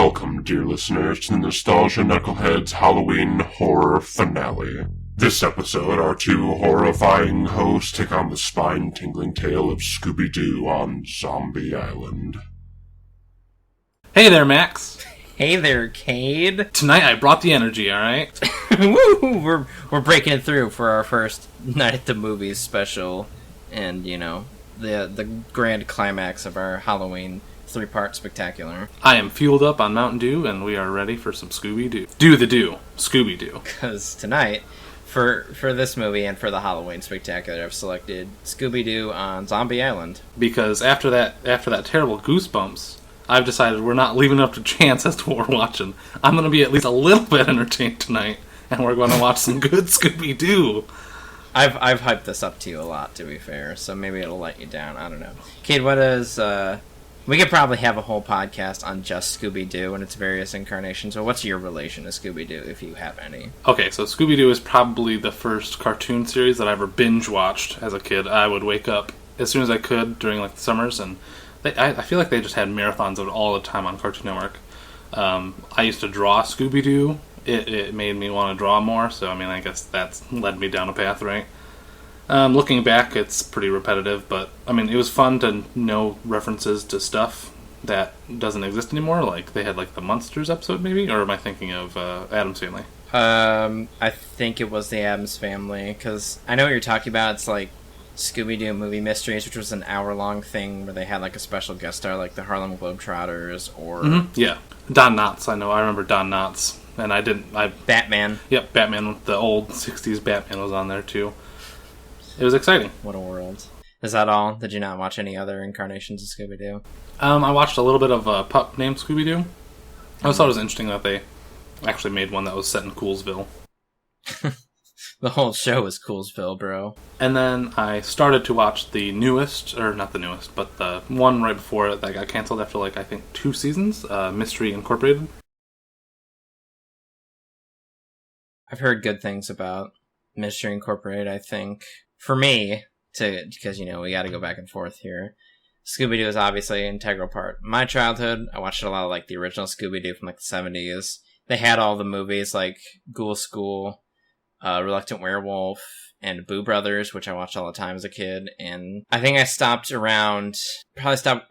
Welcome, dear listeners, to the Nostalgia Nuckleheds Halloween Horror Finale. This episode, our two horrifying hosts take on the spine-tingling tale of Scooby-Doo on Zombie Island. Hey there, Max. Hey there, Kade. Tonight I brought the energy, alright? Woo! We're breaking through for our first Night at the Movies special, and, you know, the grand climax of our Halloween 3-part spectacular. I am fueled up on Mountain Dew, and we are ready for some Scooby-Doo. Do the do. Scooby-Doo. Because tonight, for this movie and for the Halloween spectacular, I've selected Scooby-Doo on Zombie Island. Because after that terrible Goosebumps, I've decided we're not leaving it up to chance as to what we're watching. I'm going to be at least a little bit entertained tonight, and we're going to watch some good Scooby-Doo. I've hyped this up to you a lot, to be fair, so maybe it'll let you down. I don't know. Kade, what is... We could probably have a whole podcast on just Scooby-Doo and its various incarnations, so what's your relation to Scooby-Doo, if you have any? Okay, so Scooby-Doo is probably the first cartoon series that I ever binge-watched as a kid. I would wake up as soon as I could during like the summers, and I feel like they just had marathons of it all the time on Cartoon Network. I used to draw Scooby-Doo. It made me want to draw more, so I mean, I guess that's led me down a path, right? Looking back, it's pretty repetitive, but I mean, it was fun to know references to stuff that doesn't exist anymore. Like they had like the Monsters episode, maybe, or am I thinking of Addams Family? I think it was the Addams Family, because I know what you're talking about. It's like Scooby-Doo Movie Mysteries, which was an hour-long thing where they had like a special guest star, like the Harlem Globetrotters, or yeah, Don Knotts. I remember Don Knotts, and Batman. Yep, Batman with the old '60s Batman was on there too. It was exciting. What a world. Is that all? Did you not watch any other incarnations of Scooby-Doo? I watched a little bit of a pup named Scooby-Doo. I thought it was interesting that they actually made one that was set in Coolsville. The whole show is Coolsville, bro. And then I started to watch the newest, or not the newest, but the one right before it that got canceled after like, I think, 2 seasons, Mystery Incorporated. I've heard good things about Mystery Incorporated, I think. For me, because, you know, we gotta go back and forth here, Scooby-Doo is obviously an integral part. My childhood, I watched a lot of, like, the original Scooby-Doo from, like, the 70s. They had all the movies, like Ghoul School, Reluctant Werewolf, and Boo Brothers, which I watched all the time as a kid, and I think I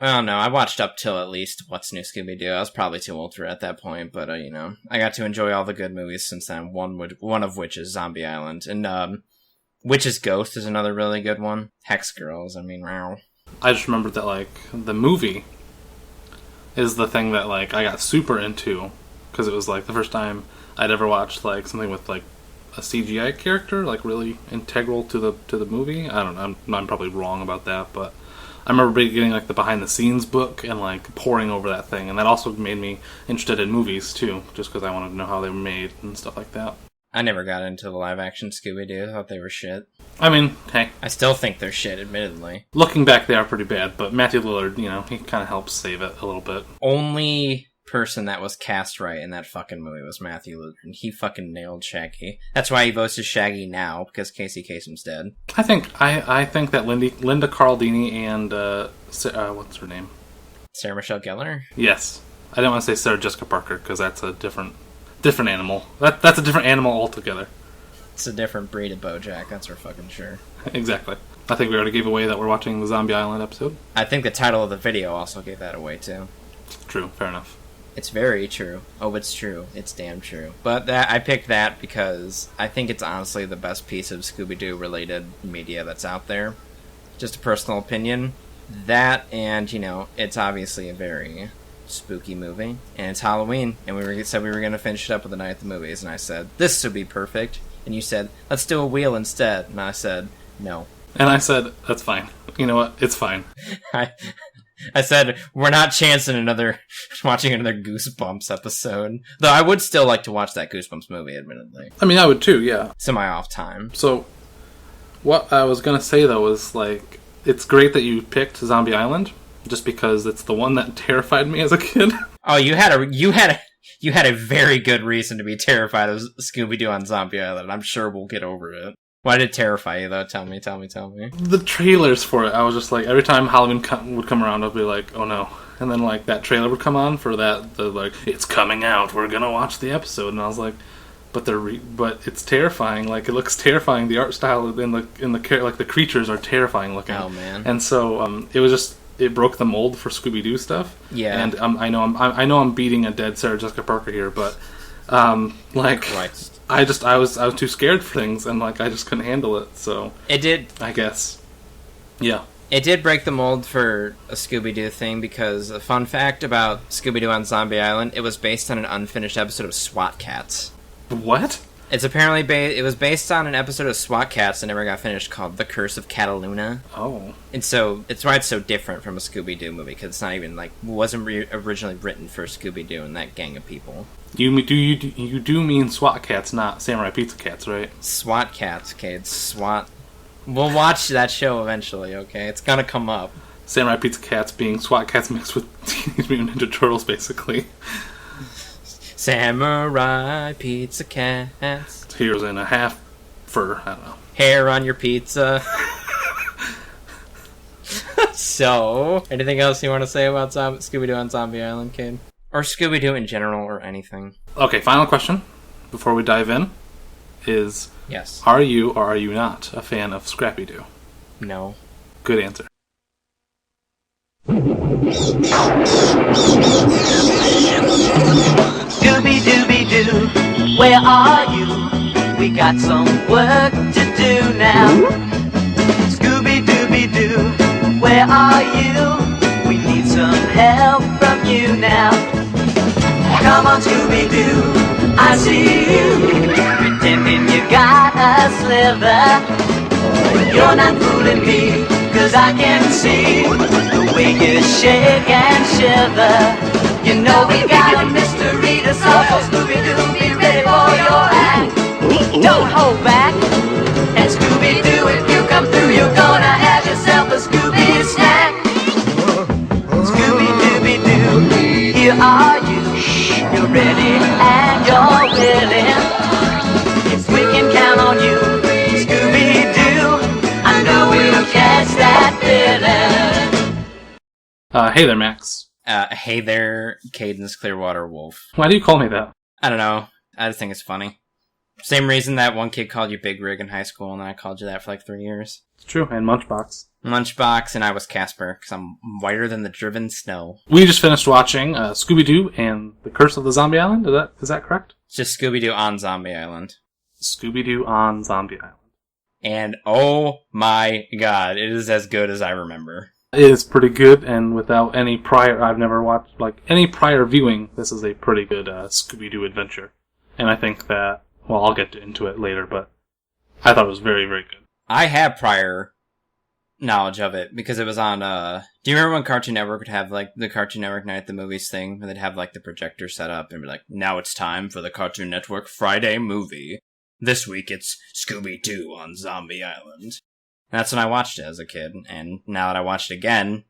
I watched up till at least What's New Scooby-Doo. I was probably too old for it at that point, but, you know, I got to enjoy all the good movies since then, one of which is Zombie Island, and, Witch's Ghost is another really good one. Hex Girls, I mean, wow. I just remembered that, like, the movie is the thing that, like, I got super into, because it was, like, the first time I'd ever watched, like, something with, like, a CGI character, like, really integral to the movie. I don't know, I'm probably wrong about that, but I remember getting, like, the behind-the-scenes book and, like, poring over that thing, and that also made me interested in movies, too, just because I wanted to know how they were made and stuff like that. I never got into the live-action Scooby-Doo. I thought they were shit. I mean, hey. I still think they're shit, admittedly. Looking back, they are pretty bad, but Matthew Lillard, you know, he kind of helps save it a little bit. Only person that was cast right in that fucking movie was Matthew Lillard, and he fucking nailed Shaggy. That's why he votes as Shaggy now, because Casey Kasem's dead. I think that Linda Cardellini and, what's her name? Sarah Michelle Gellar? Yes. I didn't want to say Sarah Jessica Parker, because that's a different animal. That's a different animal altogether. It's a different breed of Bojack, that's for fucking sure. Exactly. I think we already gave away that we're watching the Zombie Island episode. I think the title of the video also gave that away, too. True, fair enough. It's very true. Oh, it's true. It's damn true. But I picked that because I think it's honestly the best piece of Scooby-Doo related media that's out there. Just a personal opinion. That, and, you know, it's obviously a very spooky movie, and it's Halloween, and we said we were going to finish it up with the Night at the Movies, and I said, this would be perfect, and you said, let's do a wheel instead, and I said, no. And I said, that's fine. You know what? It's fine. I said, we're not chancing watching another Goosebumps episode, though I would still like to watch that Goosebumps movie, admittedly. I mean, I would too, yeah. Semi-off time. So, what I was going to say, though, was, like, it's great that you picked Zombie Island, just because it's the one that terrified me as a kid. Oh, you had a very good reason to be terrified of Scooby-Doo on Zombie Island. I'm sure we'll get over it. Why did it terrify you, though? Tell me. The trailers for it, I was just like, every time Halloween would come around, I'd be like, oh no. and then like that trailer would come on for it's coming out, we're gonna watch the episode, and I was like, but it's terrifying. Like, it looks terrifying. The art style in the creatures are terrifying looking. Oh man! And so it broke the mold for Scooby-Doo stuff. Yeah. And I know I'm beating a dead Sarah Jessica Parker here, but Christ. I was too scared for things, and like I just couldn't handle it. So it did. I guess. Yeah. It did break the mold for a Scooby-Doo thing, because a fun fact about Scooby-Doo on Zombie Island, it was based on an unfinished episode of SWAT Cats. What? It's apparently it was based on an episode of SWAT Cats that never got finished called The Curse of Cataluna. Oh. And so it's why it's so different from a Scooby-Doo movie, because it's not even wasn't originally written for Scooby-Doo and that gang of people. You do mean SWAT Cats, not Samurai Pizza Cats, right? SWAT Cats, kids. SWAT. We'll watch that show eventually, okay? It's gonna come up. Samurai Pizza Cats being SWAT Cats mixed with Teenage Mutant Ninja Turtles, basically. Samurai Pizza Cats. Here's in a half fur, I don't know. Hair on your pizza. So, anything else you want to say about Scooby-Doo on Zombie Island, kid? Or Scooby-Doo in general, or anything? Okay, final question before we dive in is... Yes. Are you or are you not a fan of Scrappy-Doo? No. Good answer. Scooby-Dooby-Doo, where are you? We got some work to do now. Scooby-Dooby-Doo, where are you? We need some help from you now. Come on, Scooby-Doo, I see you, pretending you got a sliver. You're not fooling me, 'cause I can see the way you shake and shiver. You know we got a mystery to solve, so Scooby-Doo, be ready for your act. Don't hold back, and Scooby-Doo, if you come through, you're gonna have yourself a Scooby snack. Scooby-Dooby-Doo, here are you. You're ready and you're willing. If we can count on you, Scooby-Doo, I know we'll catch that villain. Hey there, Max. Hey there, Caden's Clearwater Wolf. Why do you call me that? I don't know. I just think it's funny. Same reason that one kid called you Big Rig in high school, and then I called you that for like 3 years. It's true, and Munchbox. Lunchbox, and I was Casper, because I'm whiter than the driven snow. We just finished watching Scooby-Doo and the Curse of the Zombie Island. Is that correct? It's just Scooby-Doo on Zombie Island. Scooby-Doo on Zombie Island. And oh my god, it is as good as I remember. It is pretty good, and without any prior... I've never watched, any prior viewing, this is a pretty good Scooby-Doo adventure. And I think that... Well, I'll get into it later, but I thought it was very, very good. I have prior knowledge of it, because it was on, do you remember when Cartoon Network would have, the Cartoon Network Night at the Movies thing, where they'd have, the projector set up, and be like, now it's time for the Cartoon Network Friday movie. This week it's Scooby-Doo on Zombie Island. And that's when I watched it as a kid, and now that I watched it again,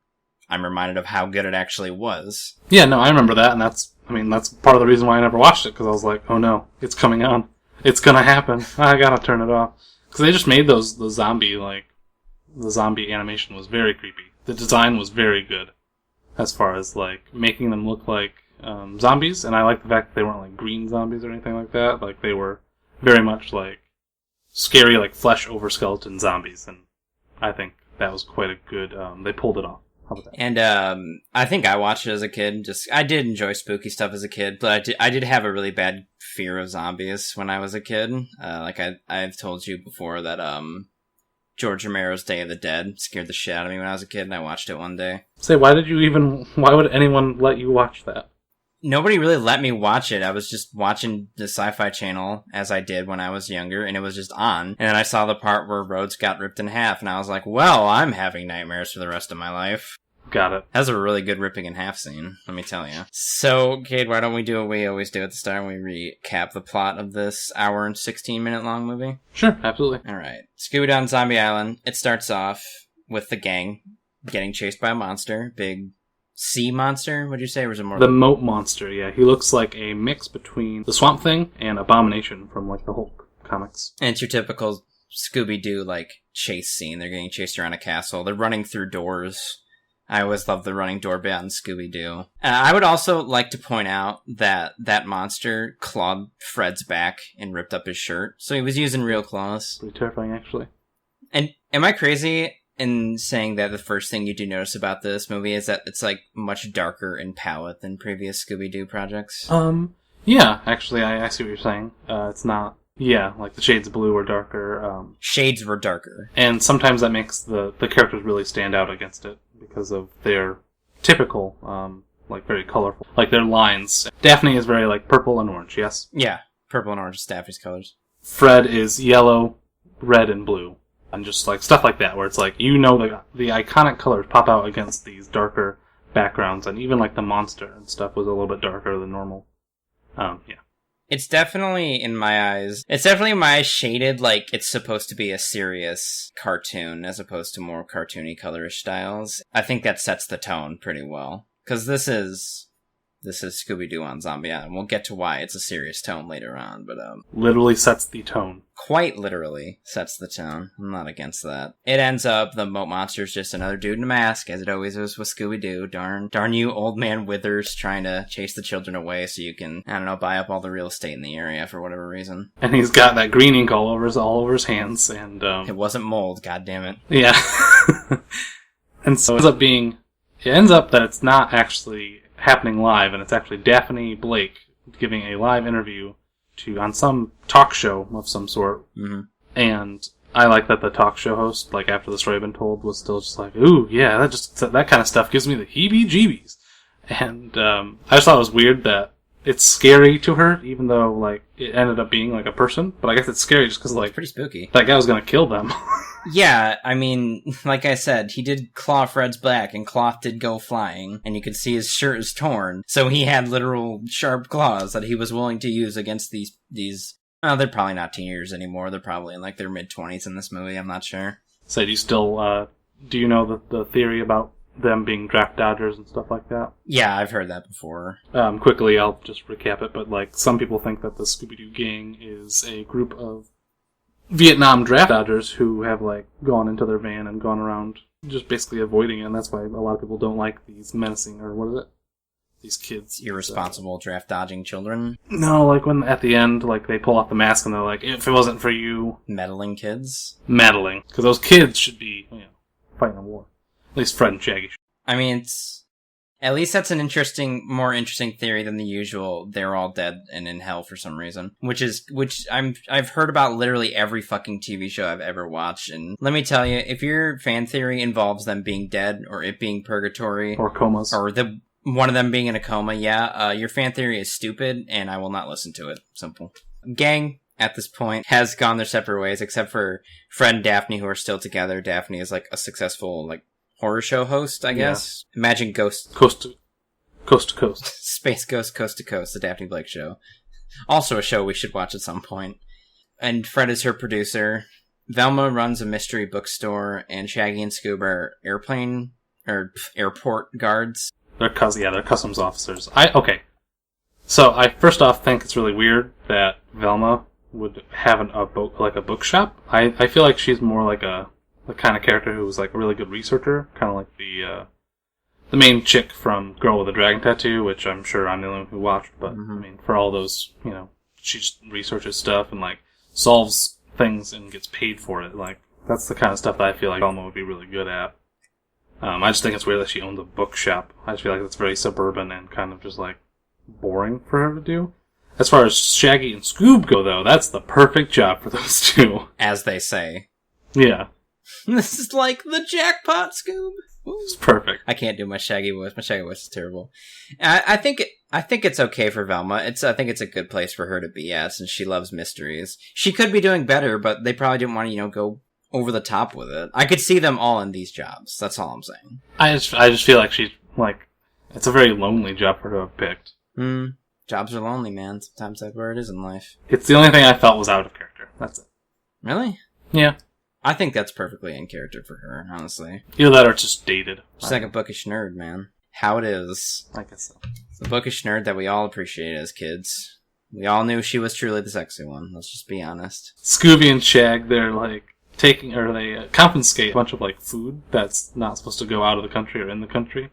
I'm reminded of how good it actually was. Yeah, no, I remember that, and that's part of the reason why I never watched it, because I was like, oh no, it's coming on. It's gonna happen. I gotta turn it off. Because they just made the zombie animation was very creepy. The design was very good, as far as, making them look like zombies, and I like the fact that they weren't, green zombies or anything like that. They were very much, scary, flesh over skeleton zombies, and I think that was quite a good, they pulled it off. How about that? And, I think I watched it as a kid. I did enjoy spooky stuff as a kid, but I did have a really bad fear of zombies when I was a kid. I've told you before that, George Romero's Day of the Dead scared the shit out of me when I was a kid, and I watched it one day. Why would anyone let you watch that? Nobody really let me watch it. I was just watching the Sci-Fi Channel, as I did when I was younger, and it was just on. And then I saw the part where Rhodes got ripped in half, and I was like, well, I'm having nightmares for the rest of my life. Got it. That's a really good ripping in half scene, let me tell you. So, Cade, why don't we do what we always do at the start, when we recap the plot of this hour and 16-minute long movie? Sure, absolutely. Alright. Scooby-Doo on Zombie Island. It starts off with the gang getting chased by a monster. Big sea monster, would you say? Or was it more... The moat monster, yeah. He looks like a mix between the Swamp Thing and Abomination from, the Hulk comics. And it's your typical Scooby-Doo, chase scene. They're getting chased around a castle. They're running through doors. I always loved the running doorbell in Scooby-Doo. I would also like to point out that that monster clawed Fred's back and ripped up his shirt, so he was using real claws. Pretty terrifying, actually. And am I crazy in saying that the first thing you do notice about this movie is that it's, like, much darker in palette than previous Scooby-Doo projects? Yeah, actually, I see what you're saying. It's not... Yeah, like the shades of blue are darker. Shades were darker. And sometimes that makes the characters really stand out against it because of their typical, like, very colorful, like their lines. Daphne is very, like, purple and orange, yes? Yeah, purple and orange is Daphne's colors. Fred is yellow, red, and blue. And just, like, stuff like that, where it's like, you know the iconic colors pop out against these darker backgrounds, and even, like, the monster and stuff was a little bit darker than normal. Yeah. It's definitely, in my eyes, shaded like it's supposed to be a serious cartoon as opposed to more cartoony colorish styles. I think that sets the tone pretty well. Because this is Scooby-Doo on Zombie Island. We'll get to why it's a serious tone later on, but literally sets the tone. Quite literally sets the tone. I'm not against that. It ends up the Moat Monster's just another dude in a mask, as it always is with Scooby-Doo. Darn you, old man Withers, trying to chase the children away so you can, I don't know, buy up all the real estate in the area for whatever reason. And he's got that green ink all over his hands, and it wasn't mold, goddammit. Yeah. And so it ends up that it's not actually happening live, and it's actually Daphne Blake giving a live interview on some talk show of some sort. Mm-hmm. And I like that the talk show host, like, after the story had been told, was still just like, ooh, yeah, that kind of stuff gives me the heebie-jeebies. And I just thought it was weird that it's scary to her, even though, like, it ended up being, like, a person. But I guess it's scary just because, like, it's pretty spooky. That guy was going to kill them. Yeah, I mean, like I said, he did claw Fred's back, and cloth did go flying, and you could see his shirt is torn, so he had literal sharp claws that he was willing to use against these they're probably not teenagers anymore, they're probably in, like, their mid-20s in this movie, I'm not sure. So do you know the theory about them being draft dodgers and stuff like that? Yeah, I've heard that before. Quickly, I'll just recap it, but, like, some people think that the Scooby-Doo gang is a group of Vietnam draft dodgers who have, like, gone into their van and gone around just basically avoiding it, and that's why a lot of people don't like these menacing, or what is it? These kids. Irresponsible draft dodging children? No, like when at the end, like, they pull off the mask and they're like, if it wasn't for you... Meddling kids? Meddling. Because those kids should be, fighting a war. At least Fred and Shaggy should. I mean, at least that's more interesting theory than the usual, they're all dead and in hell for some reason. Which I've heard about literally every fucking TV show I've ever watched, and let me tell you, if your fan theory involves them being dead, or it being purgatory... Or comas. Or one of them being in a coma, your fan theory is stupid, and I will not listen to it. Simple. Gang, at this point, has gone their separate ways, except for Fred and Daphne, who are still together. Daphne is, like, a successful, like, horror show host, I guess. Yeah. Imagine Ghost... Coast to coast. Space Ghost Coast to Coast, the Daphne Blake show. Also a show we should watch at some point. And Fred is her producer. Velma runs a mystery bookstore, and Shaggy and Scoob are airport guards. They're customs officers. So I first off think it's really weird that Velma would have a bookshop. I feel like she's more like the kind of character who's, like, a really good researcher, kind of like the main chick from Girl with a Dragon Tattoo, which I'm sure I'm the only one who watched, but, I mean, for all those, she just researches stuff and, like, solves things and gets paid for it. Like, that's the kind of stuff that I feel like Velma would be really good at. I just think it's weird that she owns a bookshop. I just feel like it's very suburban and kind of just, like, boring for her to do. As far as Shaggy and Scoob go, though, that's the perfect job for those two. As they say. Yeah. This is like the jackpot, Scoob. Ooh. It's perfect. I can't do my Shaggy voice. My Shaggy voice is terrible. I think it's okay for Velma. I think it's a good place for her to be at, since she loves mysteries. She could be doing better, but they probably didn't want to, go over the top with it. I could see them all in these jobs. That's all I'm saying. I just feel like she's, like, it's a very lonely job for her to have picked. Jobs are lonely, man. Sometimes that's where it is in life. It's the only thing I felt was out of character. That's it. Really? Yeah. I think that's perfectly in character for her, honestly. Either that or it's just dated. She's like a bookish nerd, man. How it is. I guess so. It's a bookish nerd that we all appreciated as kids. We all knew she was truly the sexy one. Let's just be honest. Scooby and Shag, they're like confiscate a bunch of like food that's not supposed to go out of the country or in the country,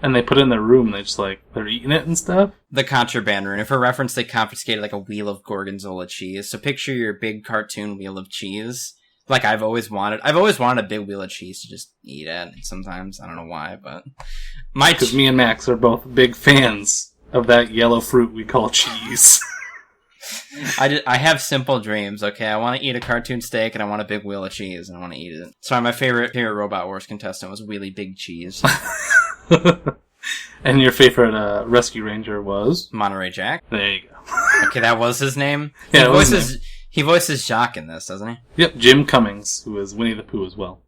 and they put it in their room and they just like they're eating it and stuff. The contraband room. And for reference, they confiscated like a wheel of gorgonzola cheese. So picture your big cartoon wheel of cheese. Like I've always wanted a big wheel of cheese to just eat at. Sometimes I don't know why, but because me and Max are both big fans of that yellow fruit we call cheese. I have simple dreams, okay? I want to eat a cartoon steak and I want a big wheel of cheese and I want to eat it. Sorry, my favorite Robot Wars contestant was Wheelie Big Cheese. And your favorite Rescue Ranger was? Monterey Jack. There you go. Okay, that was his name? Yeah, he voices Jacques in this, doesn't he? Yep, Jim Cummings, who is Winnie the Pooh as well.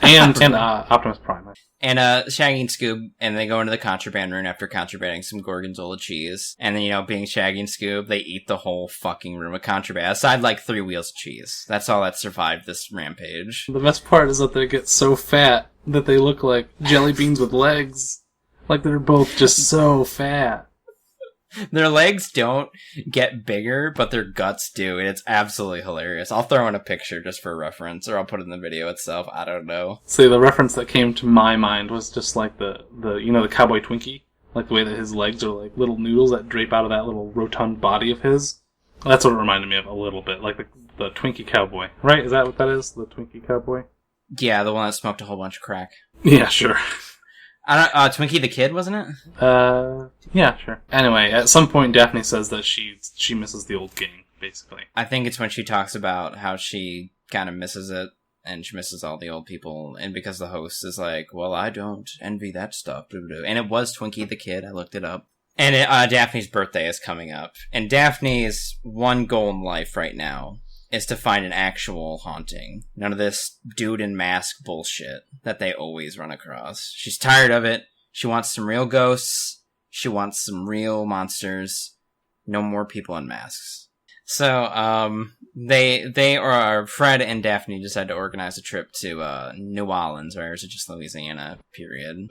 And Optimus Prime. And Shaggy and Scoob, and they go into the contraband room after contrabanding some gorgonzola cheese. And then, being Shaggy and Scoob, they eat the whole fucking room of contraband, aside like 3 wheels of cheese. That's all that survived this rampage. The best part is that they get so fat that they look like jelly beans with legs. Like they're both just so fat. Their legs don't get bigger, but their guts do, and it's absolutely hilarious. I'll throw in a picture just for reference, or I'll put it in the video itself. I don't know. See, the reference that came to my mind was just like the Cowboy Twinkie, like the way that his legs are like little noodles that drape out of that little rotund body of his. That's what it reminded me of a little bit, like the Twinkie Cowboy, right? Is that what that is? The Twinkie Cowboy? Yeah, the one that smoked a whole bunch of crack. Yeah, sure. Twinkie the Kid, wasn't it? Yeah, sure. Anyway, at some point Daphne says that she misses the old gang, basically. I think it's when she talks about how she kind of misses it, and she misses all the old people, and because the host is like, well, I don't envy that stuff. And it was Twinkie the Kid, I looked it up. And Daphne's birthday is coming up, and Daphne's one goal in life right now is to find an actual haunting. None of this dude in mask bullshit that they always run across. She's tired of it. She wants some real ghosts. She wants some real monsters. No more people in masks. So, Fred and Daphne decide to organize a trip to, New Orleans, or is it just Louisiana, period.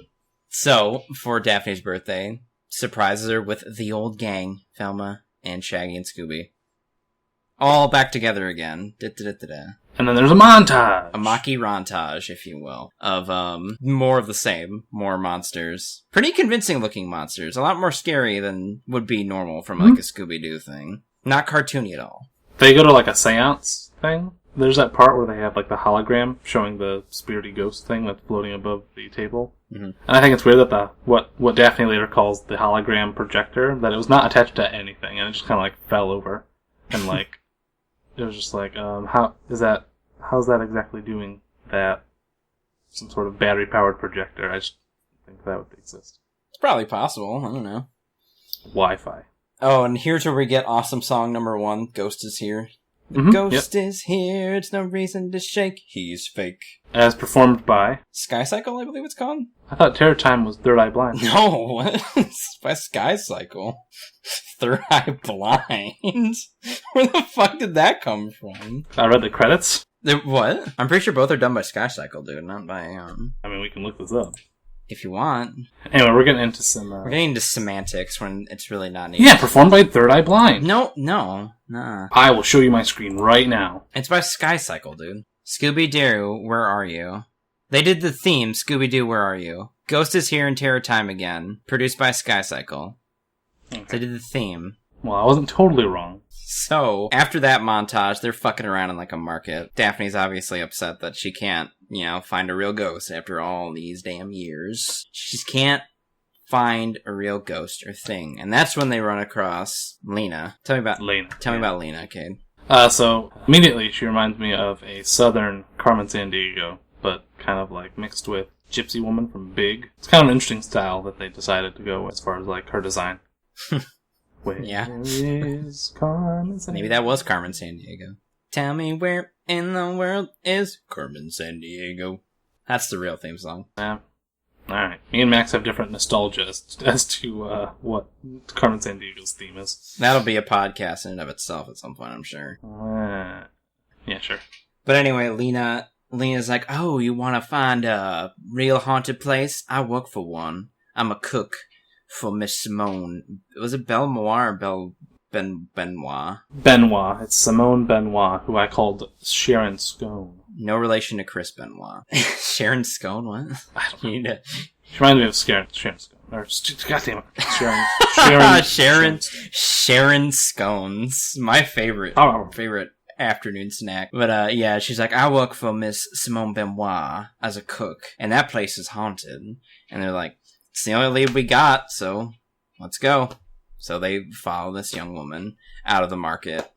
So, for Daphne's birthday, surprises her with the old gang, Velma and Shaggy and Scooby. All back together again. And then there's a montage! A Maki-rontage, if you will, of more of the same. More monsters. Pretty convincing looking monsters. A lot more scary than would be normal from like a Scooby-Doo thing. Not cartoony at all. They go to like a seance thing. There's that part where they have like the hologram showing the spirity ghost thing that's floating above the table. Mm-hmm. And I think it's weird that what Daphne later calls the hologram projector, that it was not attached to anything and it just kind of like fell over. And like, it was just like, how's that exactly doing that? Some sort of battery-powered projector. I just think that would exist. It's probably possible. I don't know. Wi-Fi. Oh, and here's where we get awesome song number 1, Ghost is Here. Mm-hmm. Ghost is here, it's no reason to shake, he's fake. As performed by... Sky Cycle, I believe it's called? I thought Terror Time was Third Eye Blind. No, what? It's by Sky Cycle. Third Eye Blind? Where the fuck did that come from? I read the credits. What? I'm pretty sure both are done by Sky Cycle, dude, not by, I mean, we can look this up. If you want. Anyway, we're getting into some... We're getting into semantics when it's really not needed. Yeah, performed by Third Eye Blind. No, nah. I will show you my screen right now. It's by Sky Cycle, dude. Scooby-Doo, Where Are You? They did the theme, Scooby-Doo, Where Are You? Ghost is Here in Terror Time Again, produced by Sky Cycle. Okay. They did the theme. Well, I wasn't totally wrong. So, after that montage, they're fucking around in like a market. Daphne's obviously upset that she can't, find a real ghost after all these damn years. She just can't find a real ghost or thing. And that's when they run across Lena. Tell me about Lena, Kade. So, immediately she reminds me of a southern Carmen Sandiego, but kind of like mixed with Gypsy Woman from Big. It's kind of an interesting style that they decided to go as far as like her design. Where is Carmen Sandiego? Maybe that was Carmen Sandiego. Tell me where in the world is Carmen Sandiego? That's the real theme song. Yeah. Alright. Me and Max have different nostalgia as to what Carmen Sandiego's theme is. That'll be a podcast in and of itself at some point, I'm sure. Yeah, sure. But anyway, Lena's like, oh, you want to find a real haunted place? I work for one. I'm a cook for Miss Simone. Was it Belmoir or Benoit? Benoit. It's Simone Benoit, who I called Sharon Scone. No relation to Chris Benoit. Sharon Scone, what? I don't know. You know. She reminds me of Sharon Scone. Or, goddamn it. Sharon Scones. My favorite. Oh. Favorite afternoon snack. But yeah, she's like, I work for Miss Simone Benoit as a cook, and that place is haunted. And they're like, it's the only lead we got, so let's go. So they follow this young woman out of the market,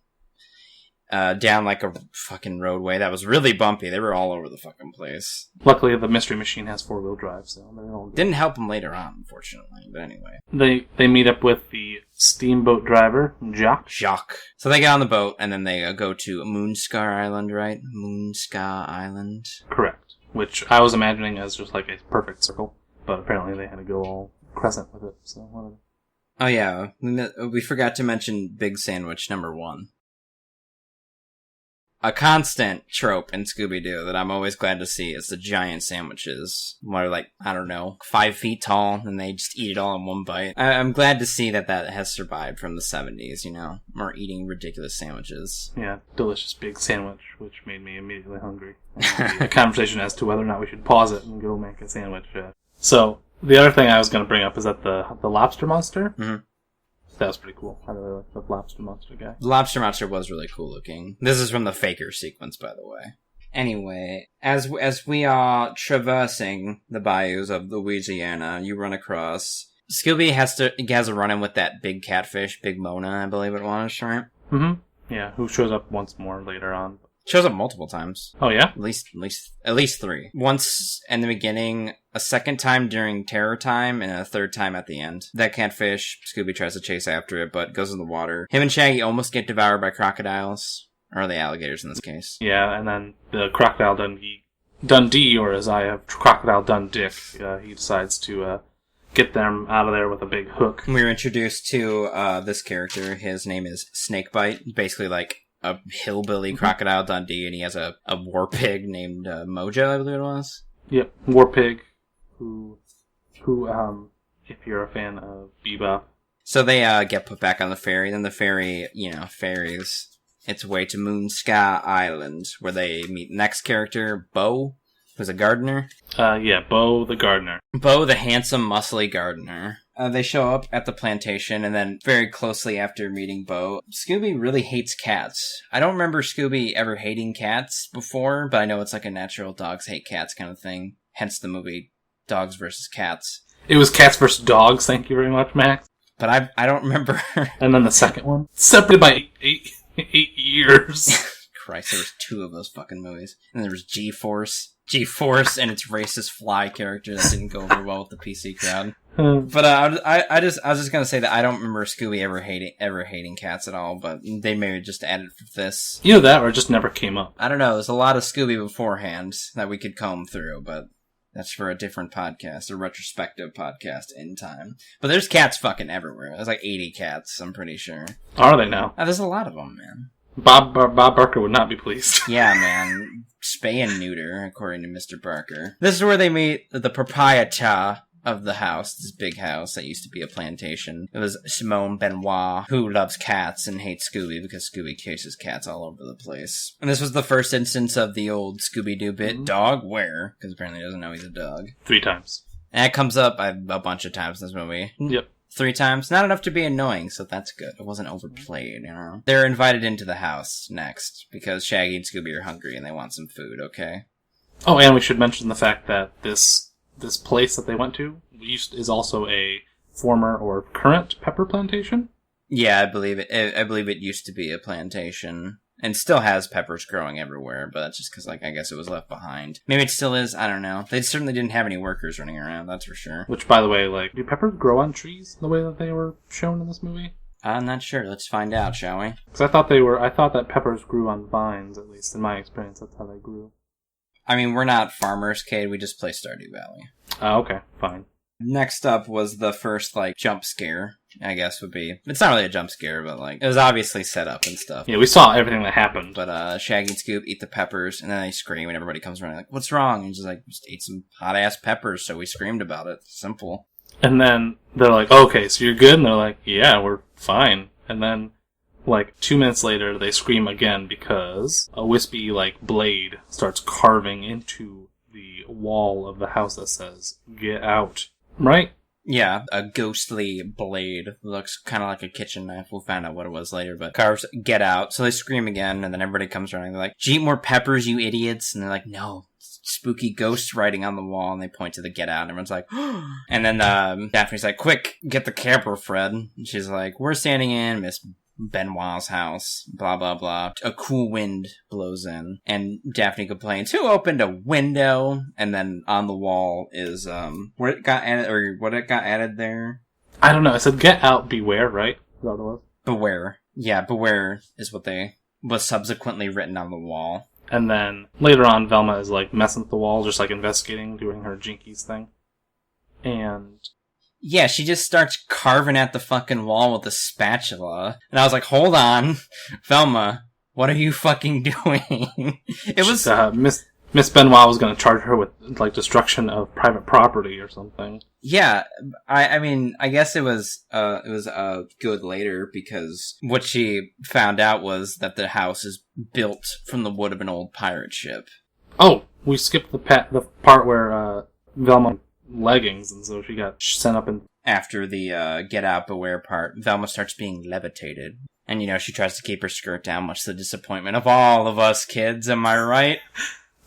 down like a fucking roadway that was really bumpy. They were all over the fucking place. Luckily, the Mystery Machine has 4-wheel drive, so they're all good. Didn't help them later on, unfortunately. But anyway. They meet up with the steamboat driver, Jacques. So they get on the boat, and then they go to Moonscar Island, right? Moonscar Island. Correct. Which I was imagining as just like a perfect circle, but apparently they had to go all crescent with it, so whatever. Oh yeah, we forgot to mention Big Sandwich number 1. A constant trope in Scooby-Doo that I'm always glad to see is the giant sandwiches. What are like, I don't know, 5 feet tall, and they just eat it all in one bite. I'm glad to see that has survived from the 70s, you know? More eating ridiculous sandwiches. Yeah, delicious big sandwich, which made me immediately hungry. A conversation as to whether or not we should pause it and go make a sandwich. So, the other thing I was going to bring up is that the lobster monster. Mm-hmm. That was pretty cool. I really like the lobster monster guy. The lobster monster was really cool looking. This is from the Faker sequence, by the way. Anyway, as we are traversing the bayous of Louisiana, you run across Scooby has a run-in with that big catfish, Big Mona, I believe it was, right? Mm-hmm. Yeah, who shows up once more later on. Shows up multiple times. Oh yeah? At least 3. Once in the beginning, a second time during Terror Time, and a third time at the end. That catfish, Scooby tries to chase after it, but goes in the water. Him and Shaggy almost get devoured by crocodiles. Or the alligators in this case. Yeah, and then the Crocodile Dundee, or as I have Crocodile Dundick, he decides to get them out of there with a big hook. We were introduced to this character. His name is Snakebite. Basically like a hillbilly Crocodile Dundee, and he has a war pig named Mojo, I believe it was. Yep, war pig, who, if you're a fan of Bebop. So they get put back on the ferry, then the ferry, ferries its way to Moonscar Island, where they meet the next character, Bo, who's a gardener. Yeah, Bo the gardener. Bo, the handsome, muscly gardener. They show up at the plantation, and then very closely after meeting Bo, Scooby really hates cats. I don't remember Scooby ever hating cats before, but I know it's like a natural dogs hate cats kind of thing. Hence the movie Dogs vs. Cats. It was cats versus dogs, thank you very much, Max. But I don't remember. And then the second one? Separated by 8 years. Christ, there was 2 of those fucking movies. And there was G-Force. G-Force and its racist fly character that didn't go over well with the PC crowd. But I was just gonna say that I don't remember Scooby ever hating cats at all, but they maybe just added this. You know that, or it just never came up? I don't know. There's a lot of Scooby beforehand that we could comb through, but that's for a different podcast, a retrospective podcast in time. But there's cats fucking everywhere. There's like 80 cats, I'm pretty sure. Are they now? There's a lot of them, man. Bob Barker would not be pleased. Yeah, man. Spay and neuter, according to Mr. Barker. This is where they meet the proprietor of the house, this big house that used to be a plantation. It was Simone Benoit, who loves cats and hates Scooby because Scooby chases cats all over the place. And this was the first instance of the old Scooby-Doo bit, Dog Where? Because apparently he doesn't know he's a dog. 3 times. And that comes up a bunch of times in this movie. Yep. 3 times. Not enough to be annoying, so that's good. It wasn't overplayed, you know? They're invited into the house next, because Shaggy and Scooby are hungry and they want some food, okay? Oh, and we should mention the fact that this place that they went to is also a former or current pepper plantation? Yeah, I believe it. I believe it used to be a plantation. And still has peppers growing everywhere, but that's just because, I guess it was left behind. Maybe it still is, I don't know. They certainly didn't have any workers running around, that's for sure. Which, by the way, do peppers grow on trees the way that they were shown in this movie? I'm not sure. Let's find out, shall we? Because I thought that peppers grew on vines, at least in my experience, that's how they grew. I mean, we're not farmers, Kade, we just play Stardew Valley. Oh, okay, fine. Next up was the first, jump scare, I guess would be. It's not really a jump scare, but, it was obviously set up and stuff. Yeah, we saw everything that happened. But, Shaggy and Scoop eat the peppers, and then they scream, and everybody comes around what's wrong? And he's just ate some hot-ass peppers, so we screamed about it. Simple. And then they're like, okay, so you're good? And they're like, yeah, we're fine. And then like 2 minutes later, they scream again because a wispy, like, blade starts carving into the wall of the house that says, "Get out." Right? Yeah, a ghostly blade. Looks kind of like a kitchen knife. We'll find out what it was later, but carves "Get out." So they scream again, and then everybody comes running. They're like, "Do you eat more peppers, you idiots?" And they're like, "No. Spooky ghost writing on the wall," and they point to the "Get out," and everyone's like, and then Daphne's like, "Quick, get the camper, Fred." And she's like, "We're standing in Miss Benoit's house, blah, blah, blah." A cool wind blows in, and Daphne complains, "Who opened a window?" And then on the wall is, what it got added there? I don't know. It said, "Get out, beware," right? Is that what it was? Beware. Yeah, beware is what was subsequently written on the wall. And then later on, Velma is like messing with the wall, just like investigating, doing her Jinkies thing. And yeah, she just starts carving at the fucking wall with a spatula. And I was like, hold on, Velma, what are you fucking doing? It was Miss Benoit was going to charge her with like destruction of private property or something. Yeah, I mean, I guess it was good later, because what she found out was that the house is built from the wood of an old pirate ship. Oh, we skipped the part where Velma leggings, and so she got sent up and after the "Get out, beware" part, Velma starts being levitated. And, she tries to keep her skirt down, much to the disappointment of all of us kids, am I right?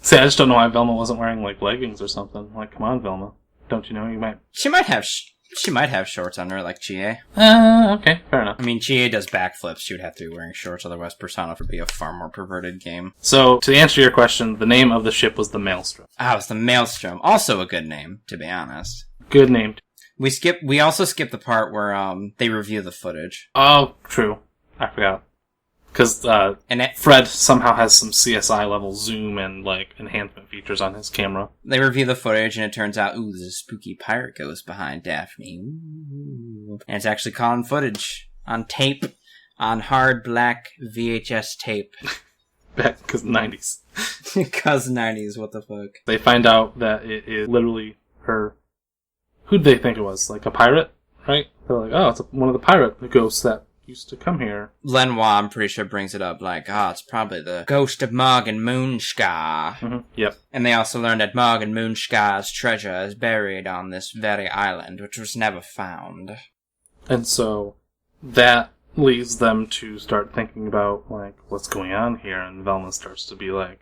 See, I just don't know why Velma wasn't wearing, like, leggings or something. Like, come on, Velma. Don't you know you might... She might have shorts on her, like Chie. Okay, fair enough. I mean, Chie does backflips. She would have to be wearing shorts, otherwise Persona would be a far more perverted game. So, to answer your question, the name of the ship was the Maelstrom. Ah, it's the Maelstrom. Also a good name, to be honest. Good name. We also skipped the part where, they review the footage. Oh, true. I forgot. Because Fred somehow has some CSI level zoom and like enhancement features on his camera. They review the footage and it turns out, there's a spooky pirate ghost behind Daphne. Ooh. And it's actually caught on footage, on tape, on hard black VHS tape. Because 90s. Because 90s, what the fuck. They find out that it is literally her. Who'd they think it was? Like a pirate, right? They're like, oh, it's one of the pirate ghosts that used to come here. Lenoir, I'm pretty sure, brings it up like, it's probably the ghost of Morgan Moonscar. Mm-hmm. Yep. And they also learned that Morgan Moonscar's treasure is buried on this very island, which was never found. And so that leads them to start thinking about, like, what's going on here, and Velma starts to be like,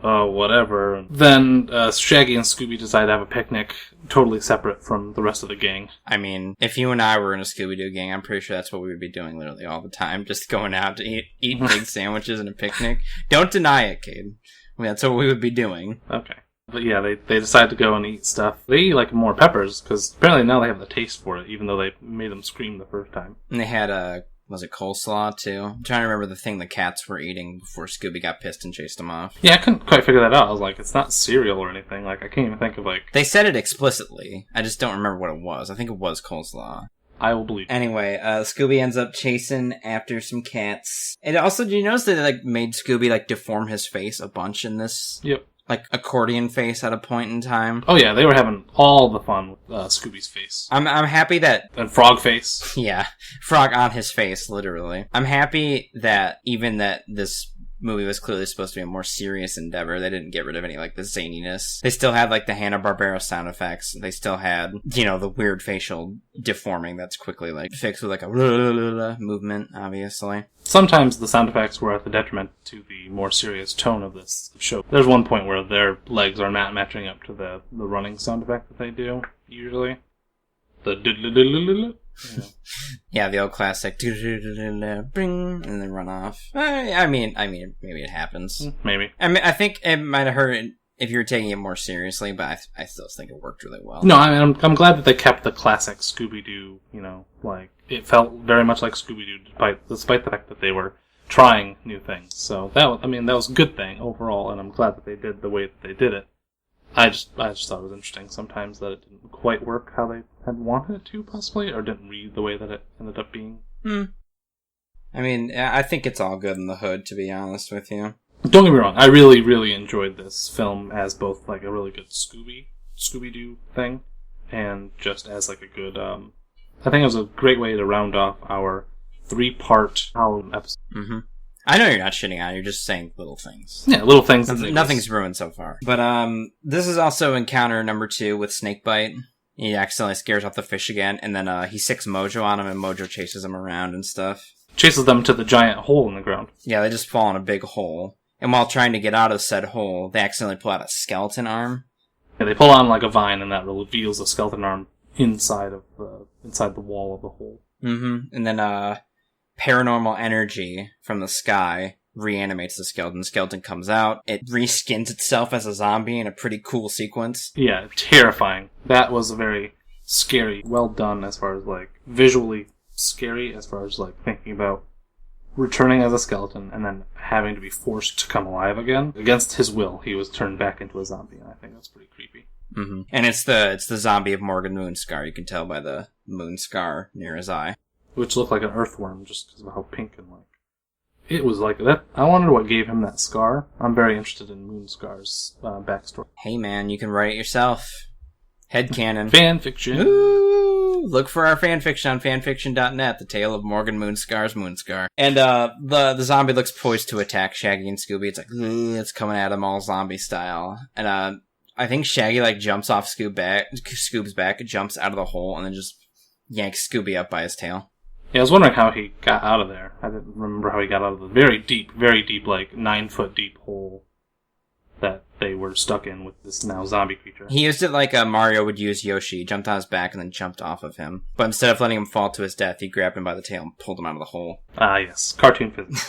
oh, whatever. Then Shaggy and Scooby decide to have a picnic, totally separate from the rest of the gang. I mean, if you and I were in a Scooby-Doo gang, I'm pretty sure that's what we would be doing literally all the time. Just going out to eat big sandwiches and a picnic. Don't deny it, Kade. I mean, that's what we would be doing. Okay. But yeah, they decide to go and eat stuff. They eat, like, more peppers, because apparently now they have the taste for it, even though they made them scream the first time. And they had was it coleslaw, too? I'm trying to remember the thing the cats were eating before Scooby got pissed and chased them off. Yeah, I couldn't quite figure that out. I was like, it's not cereal or anything. Like, I can't even think of, like... They said it explicitly. I just don't remember what it was. I think it was coleslaw. I will believe. Anyway, Scooby ends up chasing after some cats. And also, did you notice that they, like, made Scooby, like, deform his face a bunch in this? Yep. Like, accordion face at a point in time. Oh yeah, they were having all the fun with Scooby's face. I'm happy that... And frog face. Yeah, frog on his face, literally. I'm happy that even that this movie was clearly supposed to be a more serious endeavor, they didn't get rid of any, like, the zaniness. They still had, like, the Hanna-Barbera sound effects. They still had, the weird facial deforming that's quickly, like, fixed with, like, a movement, obviously. Sometimes the sound effects were at the detriment to the more serious tone of this show. There's one point where their legs are not matching up to the running sound effect that they do, usually. The Yeah, the old classic bring, and then run off. I mean, maybe it happens. Maybe. I mean, I think it might have hurt if you were taking it more seriously, but I still think it worked really well. No, I mean, I'm glad that they kept the classic Scooby-Doo, like, it felt very much like Scooby-Doo, despite the fact that they were trying new things. So, that was a good thing overall, and I'm glad that they did the way that they did it. I just thought it was interesting sometimes that it didn't quite work how they had wanted it to, possibly, or didn't read the way that it ended up being. I mean, I think it's all good in the hood, to be honest with you. Don't get me wrong, I really, really enjoyed this film as both, like, a really good Scooby-Doo thing, and just as, like, a good, I think it was a great way to round off our 3-part Halloween episode. Mm-hmm. I know you're not shitting on it, you're just saying little things. Yeah, little things. Nothing's ruined so far. But this is also encounter number 2 with Snakebite. He accidentally scares off the fish again, and then he sicks Mojo on him, and Mojo chases him around and stuff. Chases them to the giant hole in the ground. Yeah, they just fall in a big hole. And while trying to get out of said hole, they accidentally pull out a skeleton arm. Yeah, they pull on like a vine, and that reveals a skeleton arm inside the wall of the hole. Mm-hmm. And then paranormal energy from the sky reanimates the skeleton. The skeleton comes out. It reskins itself as a zombie in a pretty cool sequence. Yeah, terrifying. That was a very scary, well done as far as like visually scary, as far as like thinking about returning as a skeleton and then having to be forced to come alive again. Against his will, he was turned back into a zombie, and I think that's pretty creepy. Mm-hmm. And it's the zombie of Morgan Moonscar. You can tell by the moon scar near his eye. Which looked like an earthworm just because of how pink and like... It was like that. I wonder what gave him that scar. I'm very interested in Moonscar's backstory. Hey man, you can write it yourself. Headcanon. Fanfiction. Ooh, look for our fanfiction on fanfiction.net, The Tale of Morgan Moonscar's Moonscar. And the zombie looks poised to attack Shaggy and Scooby. It's like, it's coming at him all zombie style. And I think Shaggy like jumps off Scoob's back, jumps out of the hole, and then just yanks Scooby up by his tail. Yeah, I was wondering how he got out of there. I didn't remember how he got out of the very deep, like 9-foot deep hole that they were stuck in with this now zombie creature. He used it like Mario would use Yoshi. He jumped on his back and then jumped off of him. But instead of letting him fall to his death, he grabbed him by the tail and pulled him out of the hole. Ah, yes. Cartoon physics.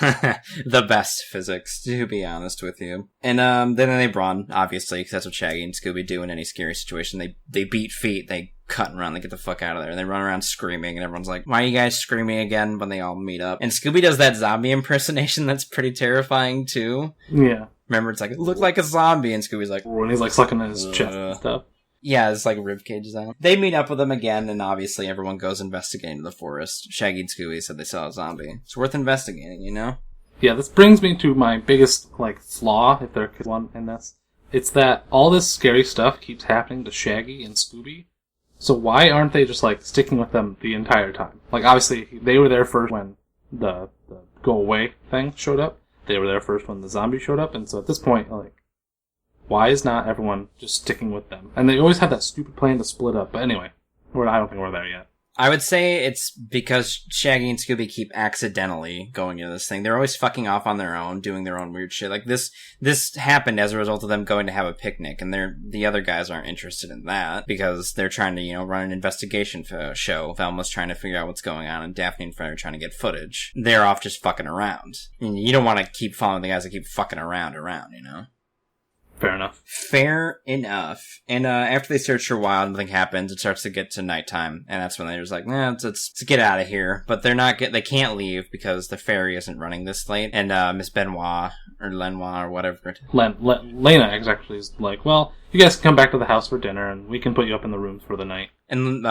The best physics, to be honest with you. And then they run, obviously, because that's what Shaggy and Scooby do in any scary situation. They beat feet, they cut and run, they get the fuck out of there. And they run around screaming, and everyone's like, why are you guys screaming again? When they all meet up. And Scooby does that zombie impersonation that's pretty terrifying, too. Yeah. Remember, it's like, it looked like a zombie, and Scooby's like... When he's like sucking in his chest and stuff. Yeah, it's like ribcage out. They meet up with them again, and obviously everyone goes investigating the forest. Shaggy and Scooby said they saw a zombie. It's worth investigating, you know? Yeah, this brings me to my biggest, like, flaw, if there could one in this. It's that all this scary stuff keeps happening to Shaggy and Scooby. So why aren't they just, like, sticking with them the entire time? Like, obviously, they were there first when the go away thing showed up. They were there first when the zombie showed up, and so at this point, like, why is not everyone just sticking with them? And they always have that stupid plan to split up, but anyway, I don't think we're there yet. I would say it's because Shaggy and Scooby keep accidentally going into this thing. They're always fucking off on their own, doing their own weird shit. Like, this happened as a result of them going to have a picnic, and the other guys aren't interested in that, because they're trying to, run an investigation show. Velma's trying to figure out what's going on, and Daphne and Fred are trying to get footage. They're off just fucking around. And you don't want to keep following the guys that keep fucking around, you know? Fair enough. Fair enough. And after they search for a while, nothing happens. It starts to get to nighttime, and that's when they're just like, let's get out of here. But they can't leave because the ferry isn't running this late. And Miss Benoit or Lenoir or whatever. Lena actually is like, well, you guys can come back to the house for dinner, and we can put you up in the rooms for the night. And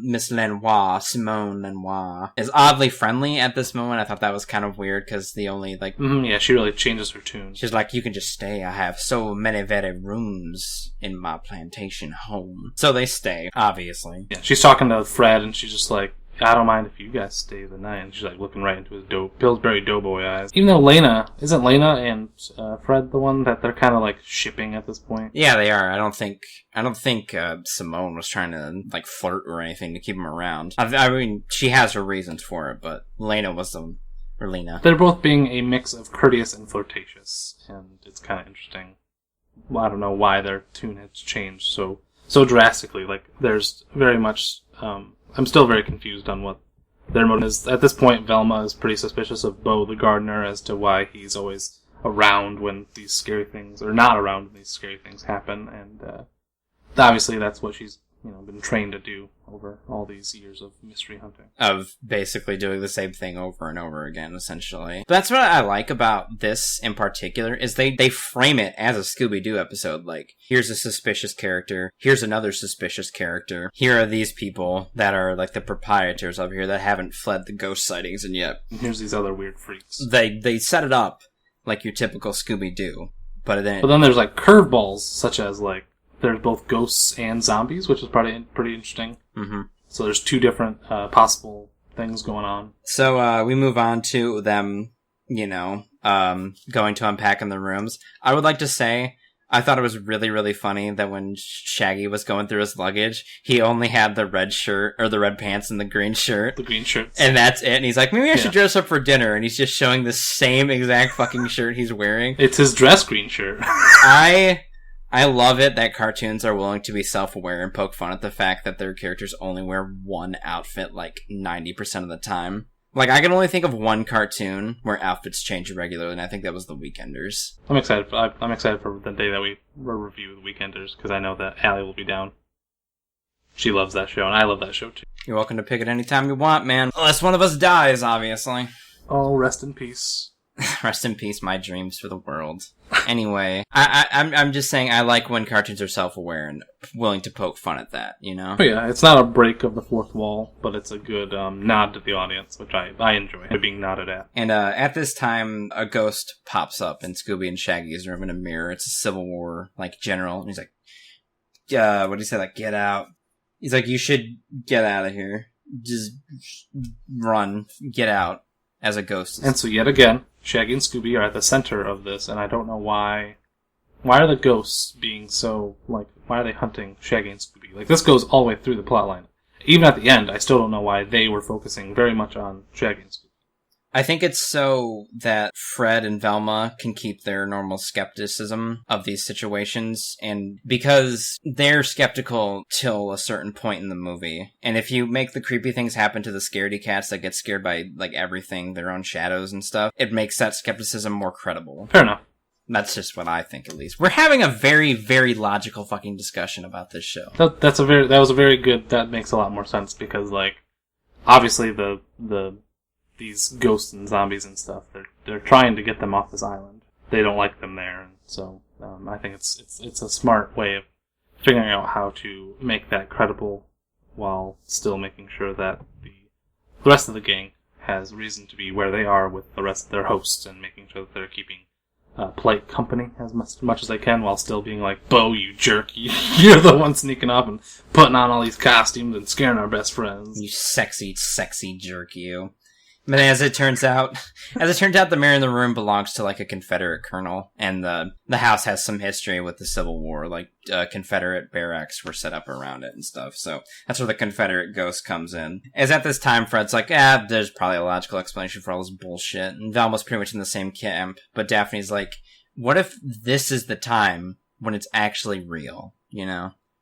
Miss Lenoir, Simone Lenoir, is oddly friendly at this moment. I thought that was kind of weird because the only like, yeah, she really changes her tune. She's like, you can just stay. I have so many very rooms in my plantation home. So they stay, obviously. Yeah, she's talking to Fred, and she's just like, I don't mind if you guys stay the night. And she's like looking right into his Pillsbury Doughboy eyes. Even though isn't Lena and Fred the one that they're kind of like shipping at this point? Yeah, they are. I don't think Simone was trying to like flirt or anything to keep him around. I mean, she has her reasons for it, but Lena. They're both being a mix of courteous and flirtatious, and it's kind of interesting. Well, I don't know why their tune has changed so drastically. Like, there's very much. I'm still very confused on what their motive is. At this point, Velma is pretty suspicious of Bo the gardener as to why he's always around when these scary things, or not around when these scary things happen, and obviously that's what she's been trained to do over all these years of mystery hunting. Of basically doing the same thing over and over again, essentially. But that's what I like about this in particular, is they frame it as a Scooby-Doo episode. Like, here's a suspicious character, here's another suspicious character, here are these people that are like the proprietors over here that haven't fled the ghost sightings, and yet... And here's these other weird freaks. They set it up like your typical Scooby-Doo, but then there's like curveballs, such as like, there's both ghosts and zombies, which is pretty interesting. Mm-hmm. So there's two different possible things going on. So we move on to them, going to unpack in the rooms. I would like to say, I thought it was really, really funny that when Shaggy was going through his luggage, he only had the red shirt, or the red pants and the green shirt. The green shirts. And that's it. And he's like, maybe I should dress up for dinner. And he's just showing the same exact fucking shirt he's wearing. It's his dress green shirt. I love it that cartoons are willing to be self-aware and poke fun at the fact that their characters only wear one outfit like 90% of the time. Like, I can only think of one cartoon where outfits change regularly, and I think that was The Weekenders. I'm excited for the day that we review The Weekenders, because I know that Allie will be down. She loves that show, and I love that show, too. You're welcome to pick it anytime you want, man. Unless one of us dies, obviously. Oh, rest in peace. Rest in peace, my dreams for the world. Anyway, I'm just saying I like when cartoons are self-aware and willing to poke fun at that, Oh yeah, it's not a break of the fourth wall, but it's a good nod to the audience, which I enjoy being nodded at. And at this time, a ghost pops up in Scooby and Shaggy's room in a mirror. It's a Civil War, general. And he's like, what do you say? Like, get out. He's like, you should get out of here. Just run. Get out. As a ghost. And so yet again, Shaggy and Scooby are at the center of this, and I don't know why. Why are the ghosts being so, why are they hunting Shaggy and Scooby? Like, this goes all the way through the plotline. Even at the end, I still don't know why they were focusing very much on Shaggy and Scooby. I think it's so that Fred and Velma can keep their normal skepticism of these situations, and because they're skeptical till a certain point in the movie. And if you make the creepy things happen to the scaredy cats that get scared by, everything, their own shadows and stuff, it makes that skepticism more credible. Fair enough. That's just what I think, at least. We're having a very, very logical fucking discussion about this show. That was a very good, that makes a lot more sense, because, obviously these ghosts and zombies and stuff, they're trying to get them off this island. They don't like them there, and so I think it's a smart way of figuring out how to make that credible while still making sure that the rest of the gang has reason to be where they are with the rest of their hosts, and making sure that they're keeping polite company as much as they can, while still being like, Bo, you jerk, you're the one sneaking up and putting on all these costumes and scaring our best friends. You sexy, sexy jerk, you. But as it turns out, the mirror in the room belongs to, a Confederate colonel, and the house has some history with the Civil War, Confederate barracks were set up around it and stuff, so that's where the Confederate ghost comes in. As at this time, Fred's like, there's probably a logical explanation for all this bullshit, and Velma's pretty much in the same camp, but Daphne's like, what if this is the time when it's actually real,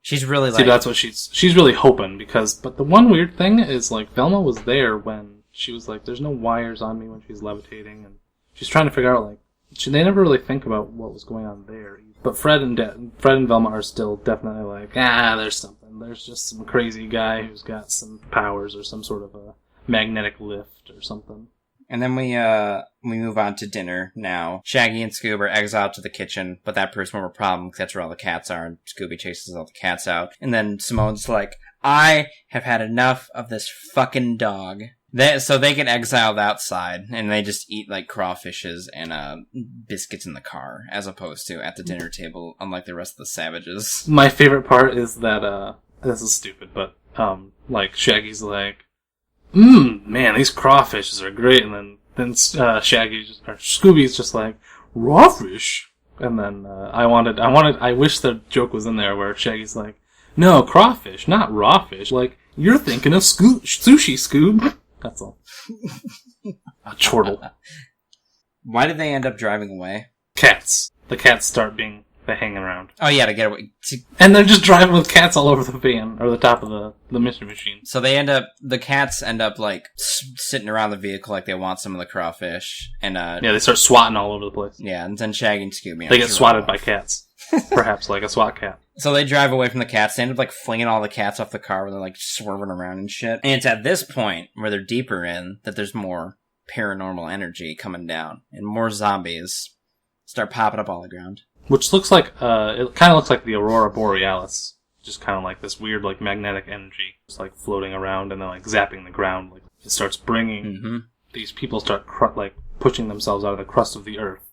She's really See, that's what she's really hoping, but the one weird thing is, Velma was there when she was like, there's no wires on me when she's levitating, and she's trying to figure out, they never really think about what was going on there. But Fred and Velma are still definitely like, there's something. There's just some crazy guy who's got some powers or some sort of a magnetic lift or something. And then we move on to dinner now. Shaggy and Scoob are exiled to the kitchen, but that proves more of a problem because that's where all the cats are, and Scooby chases all the cats out. And then Simone's like, I have had enough of this fucking dog. So they get exiled outside, and they just eat crawfishes and biscuits in the car, as opposed to at the dinner table, unlike the rest of the savages. My favorite part is that, this is stupid, but, Shaggy's like, man, these crawfishes are great, and then Scooby's just like, raw fish? And then, I wish the joke was in there where Shaggy's like, no, crawfish, not raw fish. You're thinking of sushi, Scoob. That's all. A chortle. Why did they end up driving away? Cats. The cats start hanging around. Oh yeah, to get away. And they're just driving with cats all over the van, or the top of the mystery machine. So the cats end up sitting around the vehicle like they want some of the crawfish. And they start swatting all over the place. Yeah, and then Shaggy and Scooby. They get swatted by cats. Perhaps like a SWAT cat. So they drive away from the cats. They end up flinging all the cats off the car where they're swerving around and shit. And it's at this point where they're deeper in that there's more paranormal energy coming down and more zombies start popping up all the ground. Which looks like it kind of looks like the Aurora Borealis, just kind of like this weird magnetic energy, just floating around and then zapping the ground. It starts bringing these people start pushing themselves out of the crust of the earth,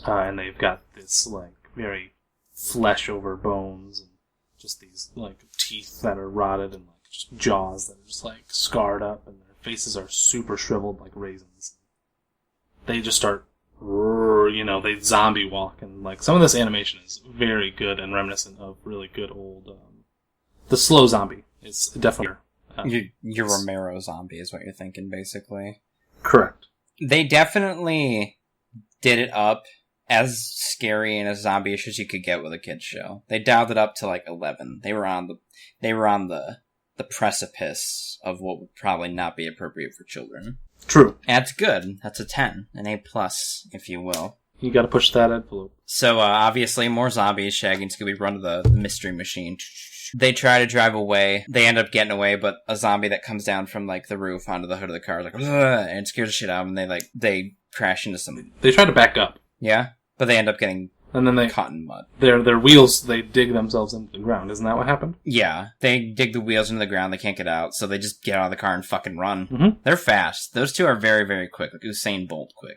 and they've got this very flesh over bones, and just these teeth that are rotted, and just jaws that are just scarred up, and their faces are super shriveled like raisins. They just start, they zombie walk, and like some of this animation is very good and reminiscent of really good old, the slow zombie is definitely. Your Romero zombie is what you're thinking, basically. Correct. They definitely did it up as scary and as zombie-ish as you could get with a kid's show. They dialed it up to like 11. They were on the precipice of what would probably not be appropriate for children. True. That's good. That's a 10, an A+, if you will. You gotta push that envelope. So, obviously, more zombies. Shaggy and Scooby run to the mystery machine. They try to drive away. They end up getting away, but a zombie that comes down from, like, the roof onto the hood of the car is like, ugh, and it scares the shit out of them, and they crash into some... They try to back up. Yeah? But they end up getting and then they caught in mud. Their wheels, they dig themselves into the ground. Isn't that what happened? Yeah. They dig the wheels into the ground. They can't get out, so they just get out of the car and fucking run. Mm-hmm. They're fast. Those two are very, very quick. Like Usain Bolt quick.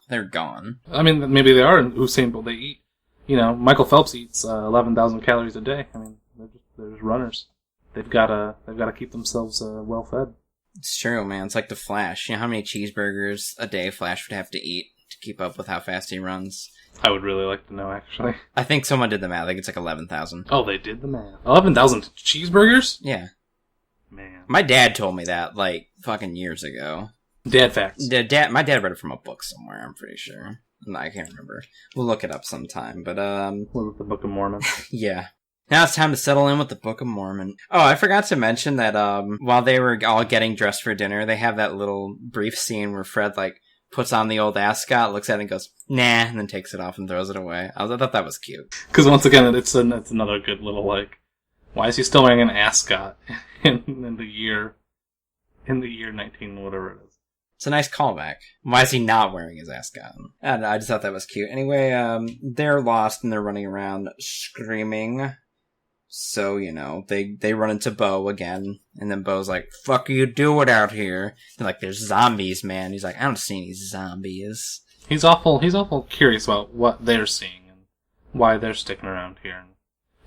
They're gone. I mean, maybe they are Usain Bolt. They eat. Michael Phelps eats 11,000 calories a day. I mean, they're just runners. They've got to keep themselves well fed. It's true, man. It's like the Flash. You know how many cheeseburgers a day Flash would have to eat to keep up with how fast he runs? I would really like to know, actually. I think someone did the math. I think it's like 11,000. Oh, they did the math. 11,000 cheeseburgers? Yeah. Man. My dad told me that, like, fucking years ago. Dad facts. My dad read it from a book somewhere, I'm pretty sure. I can't remember. We'll look it up sometime, but, Was it the Book of Mormon? Yeah. Now it's time to settle in with the Book of Mormon. Oh, I forgot to mention that, while they were all getting dressed for dinner, they have that little brief scene where Fred, like, puts on the old ascot, looks at it and goes, nah, and then takes it off and throws it away. I thought that was cute. Because once again, it's another good little, like, why is he still wearing an ascot in the year 19, whatever it is? It's a nice callback. Why is he not wearing his ascot? I don't know, I just thought that was cute. Anyway, they're lost and they're running around screaming. So, they run into Bo again, and then Bo's like, fuck are you doing out here? They're like, there's zombies, man. He's like, I don't see any zombies. He's awful curious about what they're seeing and why they're sticking around here. And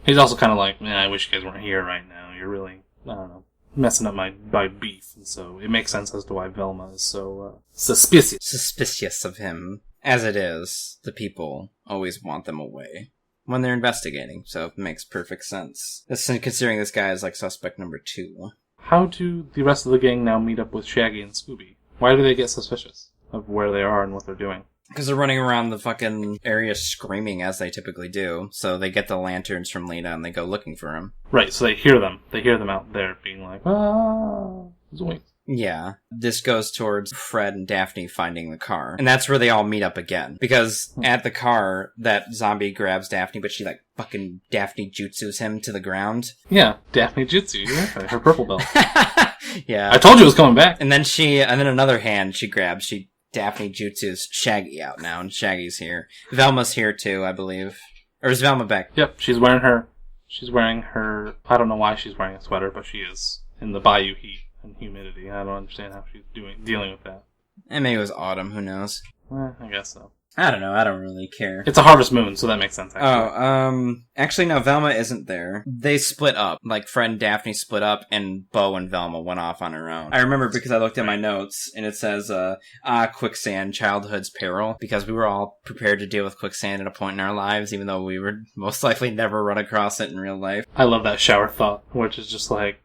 he's also kind of like, man, I wish you guys weren't here right now. You're really, I don't know, messing up my beef. And so it makes sense as to why Velma is so suspicious. Suspicious of him. As it is, the people always want them away when they're investigating, so it makes perfect sense. Considering this guy is like suspect number 2. How do the rest of the gang now meet up with Shaggy and Scooby? Why do they get suspicious of where they are and what they're doing? Because they're running around the fucking area screaming as they typically do, so they get the lanterns from Lena and they go looking for him. Right, so they hear them. They hear them out there being like, ah, zoinks. Yeah. This goes towards Fred and Daphne finding the car. And that's where they all meet up again. Because at the car, that zombie grabs Daphne, but she, like, fucking Daphne jutsus him to the ground. Yeah, Daphne Jutsu, yeah, her purple belt. Yeah. I told you it was coming back. And then another hand she grabs, Daphne jutsus Shaggy out now, and Shaggy's here. Velma's here too, I believe. Or is Velma back? Yep, she's wearing her, I don't know why she's wearing a sweater, but she is in the bayou heat and humidity. I don't understand how she's dealing with that. And maybe it was autumn, who knows? I guess so. I don't know, I don't really care. It's a harvest moon, so that makes sense, actually. Actually no, Velma isn't there. They split up. Like, Fred and Daphne split up, and Bo and Velma went off on her own. I remember because I looked at my notes, and it says, quicksand, childhood's peril, because we were all prepared to deal with quicksand at a point in our lives, even though we would most likely never run across it in real life. I love that shower thought, which is just like,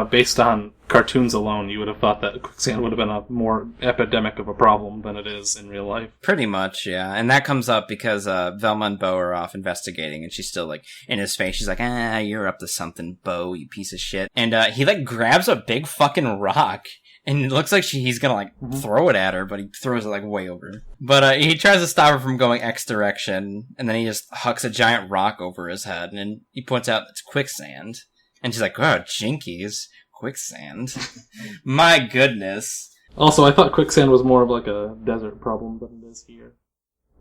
based on cartoons alone, you would have thought that quicksand would have been a more epidemic of a problem than it is in real life. Pretty much, yeah. And that comes up because Velma and Bo are off investigating, and she's still, like, in his face. She's like, you're up to something, Bo, you piece of shit. And he, like, grabs a big fucking rock, and it looks like he's gonna, like, throw it at her, but he throws it, like, way over. But he tries to stop her from going X direction, and then he just hucks a giant rock over his head, and then he points out it's quicksand. And she's like, oh, jinkies. Quicksand. My goodness. Also, I thought quicksand was more of like a desert problem than it is here.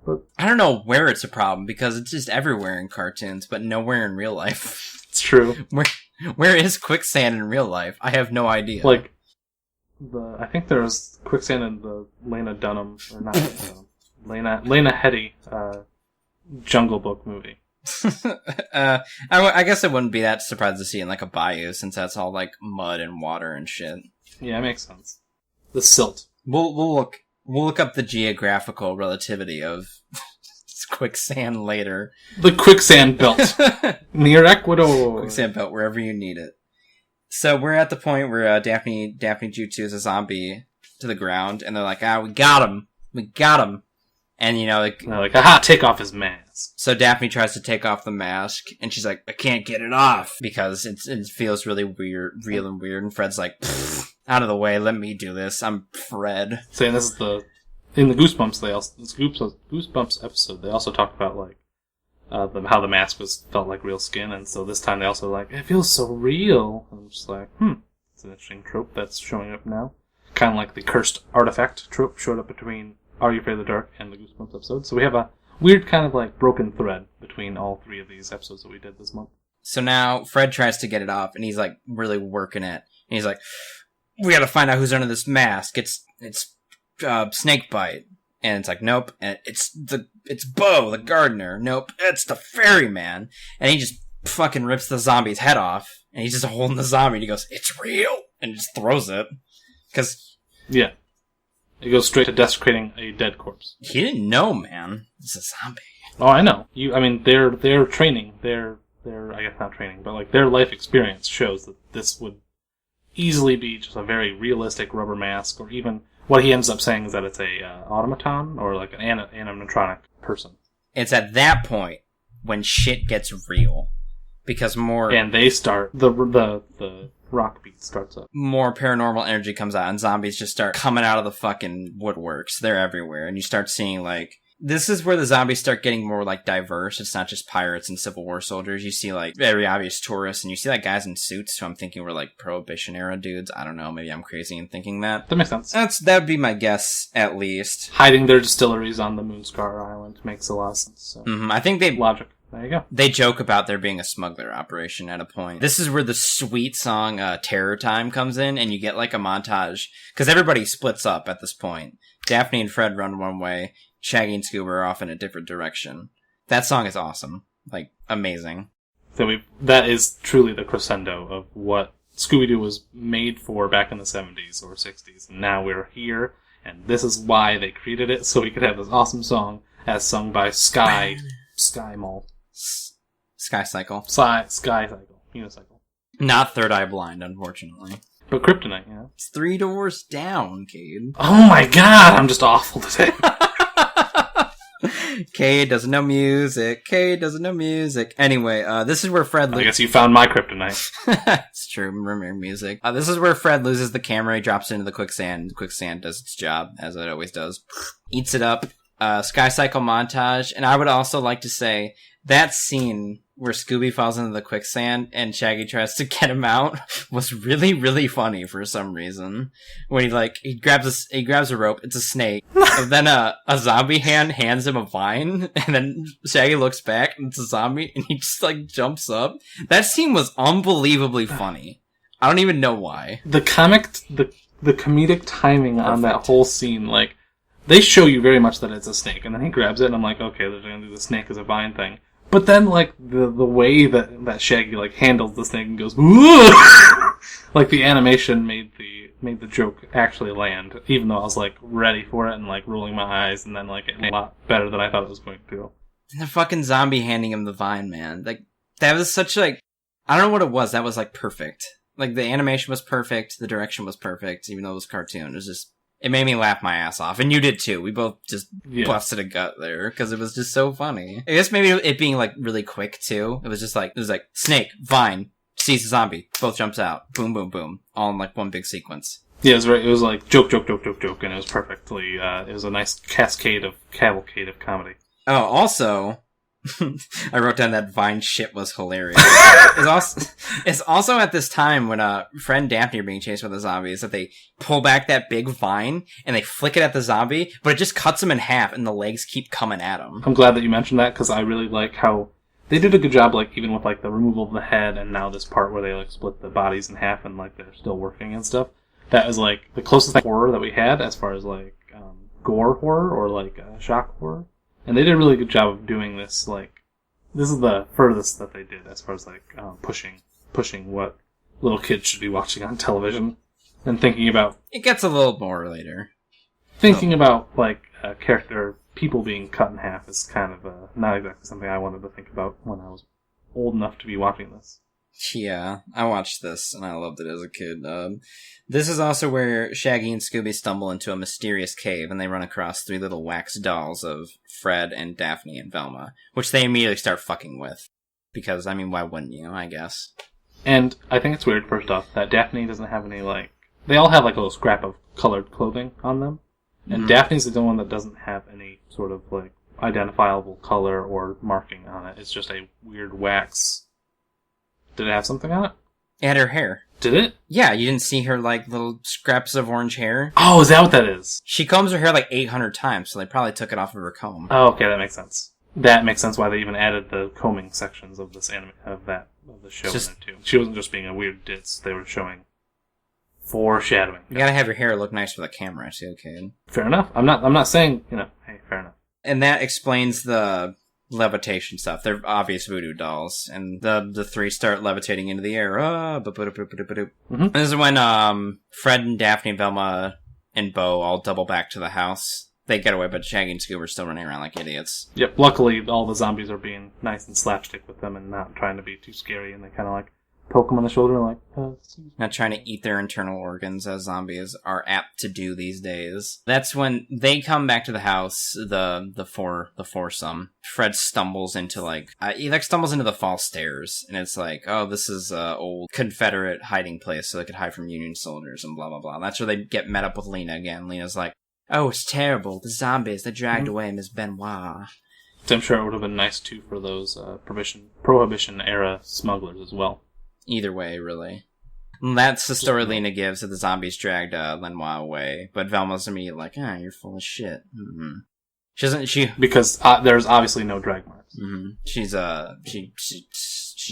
But I don't know where it's a problem, because it's just everywhere in cartoons, but nowhere in real life. It's true. Where is quicksand in real life? I have no idea. Like, I think there's quicksand in the Lena Dunham, or not Dunham, Lena Headey, Jungle Book movie. I guess I wouldn't be that surprised to see it in like a bayou, since that's all like mud and water and shit. Yeah, it makes sense. the silt. We'll look up the geographical relativity of quicksand later. The quicksand belt near Ecuador. Quicksand belt wherever you need it. So we're at the point where Daphne Jutsu is a zombie to the ground, and they're like, we got him. And, you know, they're like, aha, take off his mask. So Daphne tries to take off the mask, and she's like, I can't get it off, because it feels really real and weird, and Fred's like, out of the way, let me do this, I'm Fred. Saying this is in the Goosebumps episode, they also talked about, like, how the mask felt like real skin, and so this time they also like, it feels so real. And I'm just like, it's an interesting trope that's showing up now. Kind of like the cursed artifact trope showed up between Are You Afraid of the Dark and the Goosebumps episode. So we have a weird kind of like broken thread between all three of these episodes that we did this month. So now Fred tries to get it off, and he's like really working it. And he's like, we gotta find out who's under this mask. It's Snakebite. And it's like, nope. And it's Bo, the gardener. Nope. It's the ferryman. And he just fucking rips the zombie's head off. And he's just holding the zombie. And he goes, it's real. And just throws it. Yeah. It goes straight to desecrating a dead corpse. He didn't know, man. It's a zombie. Oh, I know. Their training, their I guess not training, but like their life experience shows that this would easily be just a very realistic rubber mask, or even what he ends up saying is that it's a automaton or like an animatronic person. It's at that point when shit gets real, because and they start the rock beat starts up. More paranormal energy comes out, and zombies just start coming out of the fucking woodworks. They're everywhere, and you start seeing like. This is where the zombies start getting more, like, diverse. It's not just pirates and Civil War soldiers. You see, like, very obvious tourists, and you see, like, guys in suits who I'm thinking were, like, Prohibition-era dudes. I don't know. Maybe I'm crazy in thinking that. That makes sense. That would be my guess, at least. Hiding their distilleries on the Moonscar Island makes a lot of sense. So. Mm-hmm. I think Logic. There you go. They joke about there being a smuggler operation at a point. This is where the sweet song, Terror Time, comes in, and you get, like, a montage. Because everybody splits up at this point. Daphne and Fred run one way. Shaggy and Scooby are off in a different direction. That song is awesome. Like, amazing. So that is truly the crescendo of what Scooby-Doo was made for back in the 70s or 60s. And now we're here, and this is why they created it, so we could have this awesome song as sung by Sky Mall. Sky Cycle. Sky Cycle. Unicycle. Not Third Eye Blind, unfortunately. But Kryptonite, yeah. It's 3 doors down, Kade. Oh my god, I'm just awful today. Kade doesn't know music. Anyway, this is where Fred... I guess you found my kryptonite. It's true, remember music. This is where Fred loses the camera, he drops it into the quicksand. The quicksand does its job, as it always does. Eats it up. Sky Cycle montage. And I would also like to say, that scene where Scooby falls into the quicksand and Shaggy tries to get him out was really, really funny for some reason. When he grabs a rope, it's a snake, and then a zombie hand hands him a vine, and then Shaggy looks back and it's a zombie, and he just like jumps up. That scene was unbelievably funny. I don't even know why. The comedic timing on that whole scene, like, they show you very much that it's a snake, and then he grabs it, and I'm like, okay, they're gonna do the snake as a vine thing. But then, like, the way that Shaggy, like, handles this thing and goes, like, the animation made the joke actually land, even though I was, like, ready for it and, like, rolling my eyes, and then, like, it made a lot better than I thought it was going to. And the fucking zombie handing him the vine, man. Like, that was such, like, I don't know what it was, that was, like, perfect. Like, the animation was perfect, the direction was perfect, even though it was cartoon. It was just... It made me laugh my ass off, and you did too. We both just busted a gut there, because it was just so funny. I guess maybe it being, like, really quick, too. It was like, snake, vine, sees a zombie, both jumps out, boom, boom, boom, all in, like, one big sequence. Yeah, it was right. It was like, joke, and it was perfectly, it was a nice cavalcade of comedy. Oh, also... I wrote down that Vine shit was hilarious. It's also at this time when Fred and Daphne are being chased by the zombies that they pull back that big vine and they flick it at the zombie, but it just cuts him in half and the legs keep coming at him. I'm glad that you mentioned that because I really like how they did a good job, like even with like the removal of the head and now this part where they like split the bodies in half and like they're still working and stuff. That was like the closest horror that we had as far as like gore horror or like shock horror. And they did a really good job of doing this, like, this is the furthest that they did as far as, like, pushing what little kids should be watching on television. And thinking about It gets a little more later. like character people being cut in half is kind of not exactly something I wanted to think about when I was old enough to be watching this. Yeah, I watched this and I loved it as a kid. This is also where Shaggy and Scooby stumble into a mysterious cave and they run across 3 little wax dolls of Fred and Daphne and Velma, which they immediately start fucking with. Because, I mean, why wouldn't you, I guess? And I think it's weird, first off, that Daphne doesn't have any, they all have, a little scrap of colored clothing on them. And Daphne's the only one that doesn't have any sort of, identifiable color or marking on it. It's just a weird wax. Did it have something on it? It had her hair. Did it? Yeah, you didn't see her, little scraps of orange hair? Oh, is that what that is? She combs her hair 800 times, so they probably took it off of her comb. Oh, okay, that makes sense. That makes sense why they even added the combing sections of this of the show in there too. She wasn't just being a weird ditz; they were showing foreshadowing. You gotta have your hair look nice for the camera, too, kid. Fair enough. I'm not saying hey, fair enough. And that explains the levitation stuff. They're obvious voodoo dolls, and the 3 start levitating into the air. Mm-hmm. This is when Fred and Daphne, Velma, and Bo all double back to the house. They get away, but Shaggy and Scooby are still running around like idiots. Yep, luckily all the zombies are being nice and slapstick with them and not trying to be too scary, and they kind of poke them on the shoulder Not trying to eat their internal organs as zombies are apt to do these days. That's when they come back to the house, the foursome. Fred stumbles into he stumbles into the false stairs, and it's this is old Confederate hiding place so they could hide from Union soldiers and blah blah blah. That's where they get met up with Lena again. Lena's like, oh, it's terrible. The zombies, they dragged away Miss Benoit. I'm sure it would have been nice, too, for those Prohibition-era smugglers as well. Either way, really. And that's the story Lena gives, that the zombies dragged Lenoir away. But Velma's immediately you're full of shit. Mm-hmm. Because there's obviously no drag marks. Mm-hmm. She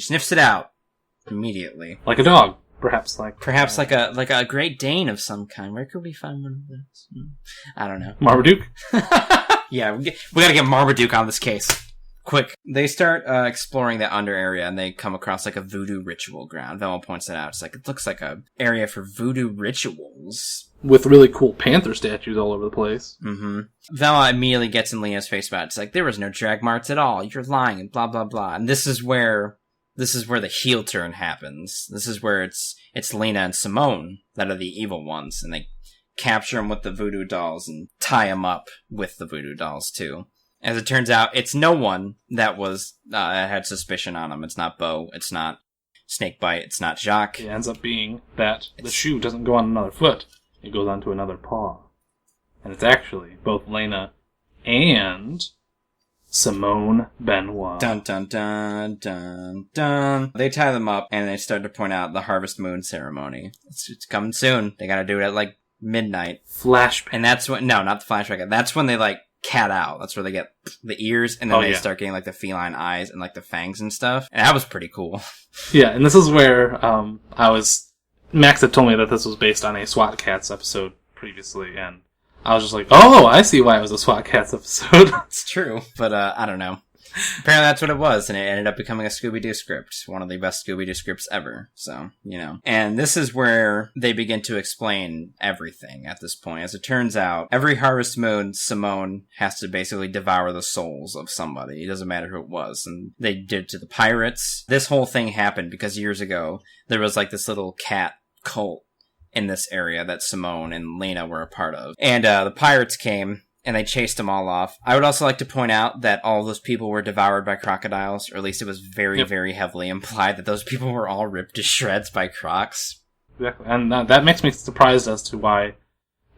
sniffs it out immediately. Like a dog. Perhaps like a Great Dane of some kind. Where could we find one of those? I don't know. Marmaduke? Yeah, we gotta get Marmaduke on this case. Quick. They start exploring that under area, and they come across a voodoo ritual ground. Velma points it out. It's it looks like a area for voodoo rituals. With really cool panther statues all over the place. Mm-hmm. Velma immediately gets in Lena's face about it. It's there was no drag marks at all. You're lying, and blah, blah, blah. And this is where the heel turn happens. This is where it's Lena and Simone that are the evil ones, and they capture them with the voodoo dolls and tie them up with the voodoo dolls, too. As it turns out, it's no one that had suspicion on him. It's not Bo. It's not Snakebite. It's not Jacques. It ends up being that the shoe doesn't go on another foot. It goes onto another paw. And it's actually both Lena and Simone Benoit. Dun, dun, dun, dun, dun. They tie them up, and they start to point out the Harvest Moon ceremony. It's coming soon. They gotta do it at, midnight. Flashback. And that's when... No, not the flashback. That's when they, cat out. That's where they get the ears, and then they start getting, the feline eyes and, the fangs and stuff. And that was pretty cool. Yeah, and this is where Max had told me that this was based on a SWAT Cats episode previously, and I was just oh, I see why it was a SWAT Cats episode. It's true, but I don't know. Apparently that's what it was, and it ended up becoming a Scooby-Doo script. One of the best Scooby-Doo scripts ever, so, And this is where they begin to explain everything at this point. As it turns out, every Harvest Moon, Simone has to basically devour the souls of somebody. It doesn't matter who it was, and they did it to the pirates. This whole thing happened because years ago, there was, this little cat cult in this area that Simone and Lena were a part of. And the pirates came, and they chased them all off. I would also like to point out that all those people were devoured by crocodiles, or at least it was very, very heavily implied that those people were all ripped to shreds by crocs. Exactly, and that makes me surprised as to why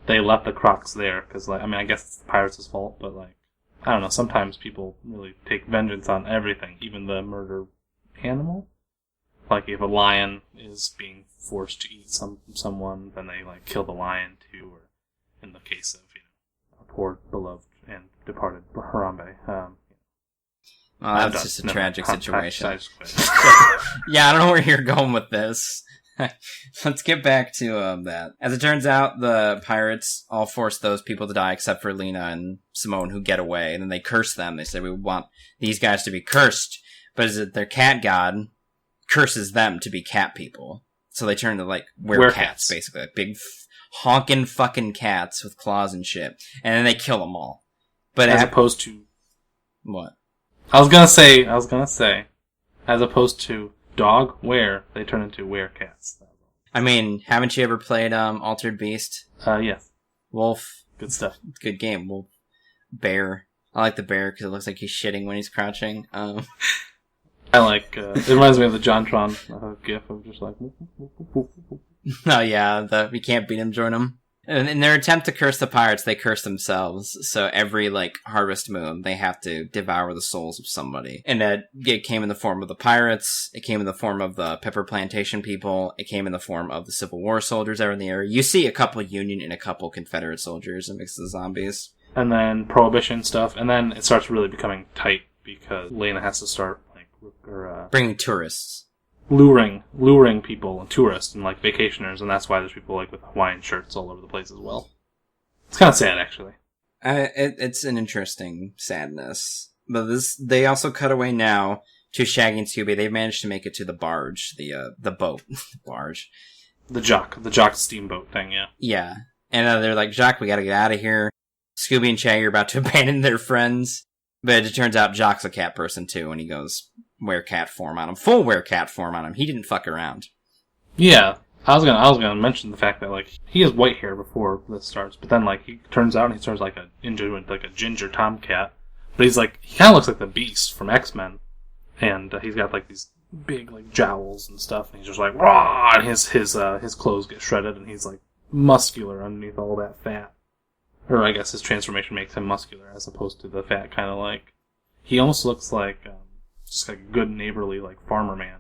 they left the crocs there, because, I guess it's the pirates' fault, but, I don't know, sometimes people really take vengeance on everything, even the murder animal. If a lion is being forced to eat someone, then they, kill the lion, too, or in the case of, poor beloved and departed Harambe. That's just a tragic situation. Yeah, I don't know where you're going with this. Let's get back to that. As it turns out, the pirates all force those people to die except for Lena and Simone, who get away, and then they curse them. They say, we want these guys to be cursed, but is it their cat god curses them to be cat people. So they turn into, like, Werecats. werecats, basically. Like big, honking fucking cats with claws and shit. And then they kill them all. But as opposed to... What? I was gonna say, as opposed to dog, were, they turn into werecats. I mean, haven't you ever played Altered Beast? Yes. Wolfe. Good stuff. Good game. Wolf. Bear. I like the bear because it looks like he's shitting when he's crouching. I like, it reminds me of the JonTron gif of just like... Oh yeah, you can't beat him, join him. And in their attempt to curse the pirates, they curse themselves. So every, like, harvest moon, they have to devour the souls of somebody. And it came in the form of the pirates, it came in the form of the pepper plantation people, it came in the form of the Civil War soldiers that were in the area. You see a couple Union and a couple Confederate soldiers amidst the zombies. And then Prohibition stuff, and then it starts really becoming tight because Lena has to start, like, bringing tourists. Luring people and tourists and like vacationers, and that's why there's people like with Hawaiian shirts all over the place as well. It's kind of sad, actually. It's an interesting sadness, but they also cut away now to Shaggy and Scooby. They've managed to make it to the barge, the boat, barge, the Jock steamboat thing, yeah. Yeah, and they're like, Jock, we got to get out of here. Scooby and Shaggy are about to abandon their friends, but it turns out Jock's a cat person too, and he goes. Werecat form on him. Full werecat form on him. He didn't fuck around. Yeah. I was gonna mention the fact that, like, he has white hair before this starts, but then, like, he turns out and he starts like a ginger tomcat. But he kind of looks like the Beast from X-Men. And he's got, like, these big, like, jowls and stuff, and he's just like, raw! And his clothes get shredded, and he's, like, muscular underneath all that fat. Or I guess his transformation makes him muscular, as opposed to the fat kind of, like... He almost looks like... just like a good neighborly, like, farmer man.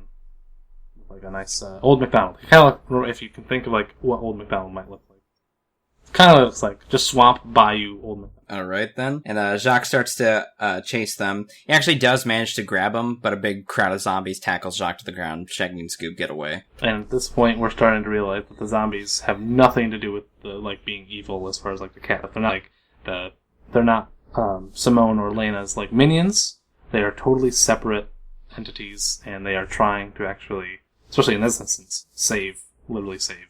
Like a nice, Old MacDonald. Kind of like, if you can think of, like, what Old MacDonald might look like. Kind of looks like just swamp, bayou, Old MacDonald. Alright then. And, Jacques starts to, chase them. He actually does manage to grab them, but a big crowd of zombies tackles Jacques to the ground. Shaggy and Scoob get away. And at this point, we're starting to realize that the zombies have nothing to do with the, like, being evil as far as, like, the cat. They're not Simone or Lena's, like, minions. They are totally separate entities, and they are trying to actually, especially in this instance, literally save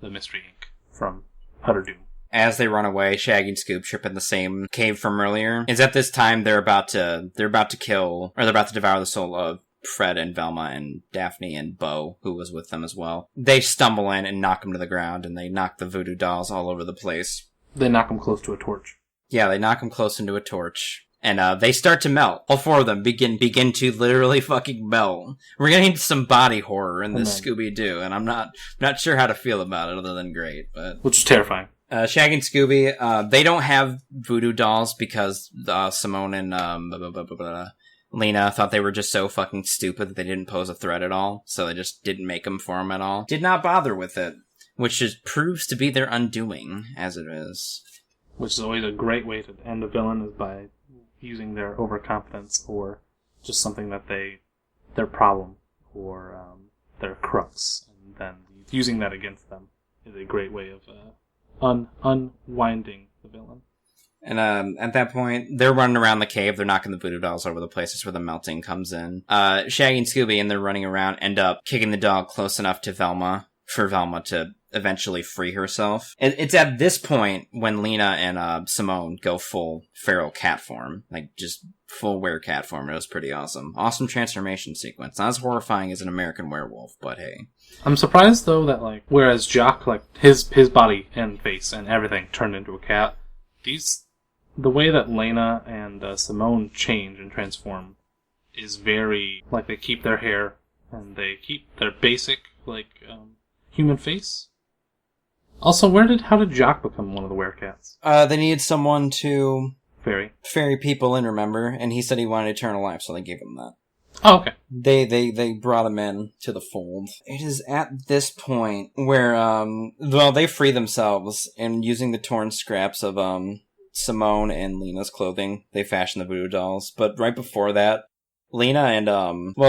the Mystery Inc. from utter doom. As they run away, Shaggy and Scoob trip in the same cave from earlier. It's at this time they're about to devour the soul of Fred and Velma and Daphne and Bo, who was with them as well. They stumble in and knock them to the ground, and they knock the voodoo dolls all over the place. They knock them close to a torch. Yeah, they knock them close into a torch. And they start to melt. All four of them begin to literally fucking melt. We're getting into some body horror in this Scooby-Doo, and I'm not not sure how to feel about it other than great. But which is terrifying. Shaggy and Scooby, they don't have voodoo dolls because Simone and Lena thought they were just so fucking stupid that they didn't pose a threat at all, so they just didn't make them for them at all. Did not bother with it, which just proves to be their undoing, as it is. Which is always a great way to end a villain, is by using their overconfidence or just something that their problem or their crux, and then using that against them is a great way of unwinding the villain. And at that point, they're running around the cave. They're knocking the voodoo dolls over the place. That's where the melting comes in. Shaggy and Scooby, and they're running around, end up kicking the dog close enough to Velma for Velma to eventually free herself. It's at this point when Lena and Simone go full feral cat form. Like, just full werecat form. It was pretty awesome. Awesome transformation sequence. Not as horrifying as an American werewolf, but hey. I'm surprised, though, that, like, whereas Jock, like, his body and face and everything turned into a cat, the way that Lena and Simone change and transform is very, like, they keep their hair and they keep their basic, like, human face. Also, how did Jock become one of the werecats? They needed someone to ferry people in, remember? And he said he wanted eternal life, so they gave him that. Oh, okay. They brought him in to the fold. It is at this point where, they free themselves, and using the torn scraps of, Simone and Lena's clothing, they fashion the voodoo dolls. But right before that, Lena and,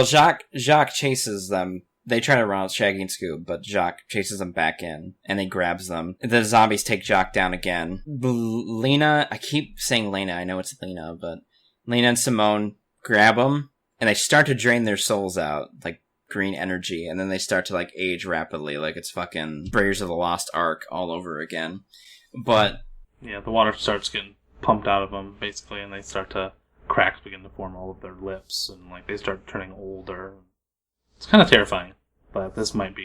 Jacques chases them. They try to run out Shaggy and Scoob, but Jacques chases them back in, and he grabs them. The zombies take Jacques down again. Lena, I keep saying Lena, I know it's Lena, but Lena and Simone grab them, and they start to drain their souls out, like green energy, and then they start to, like, age rapidly, like it's fucking Raiders of the Lost Ark all over again. But... yeah, the water starts getting pumped out of them, basically, and they start to... cracks begin to form all of their lips, and, like, they start turning older. It's kind of terrifying, but this might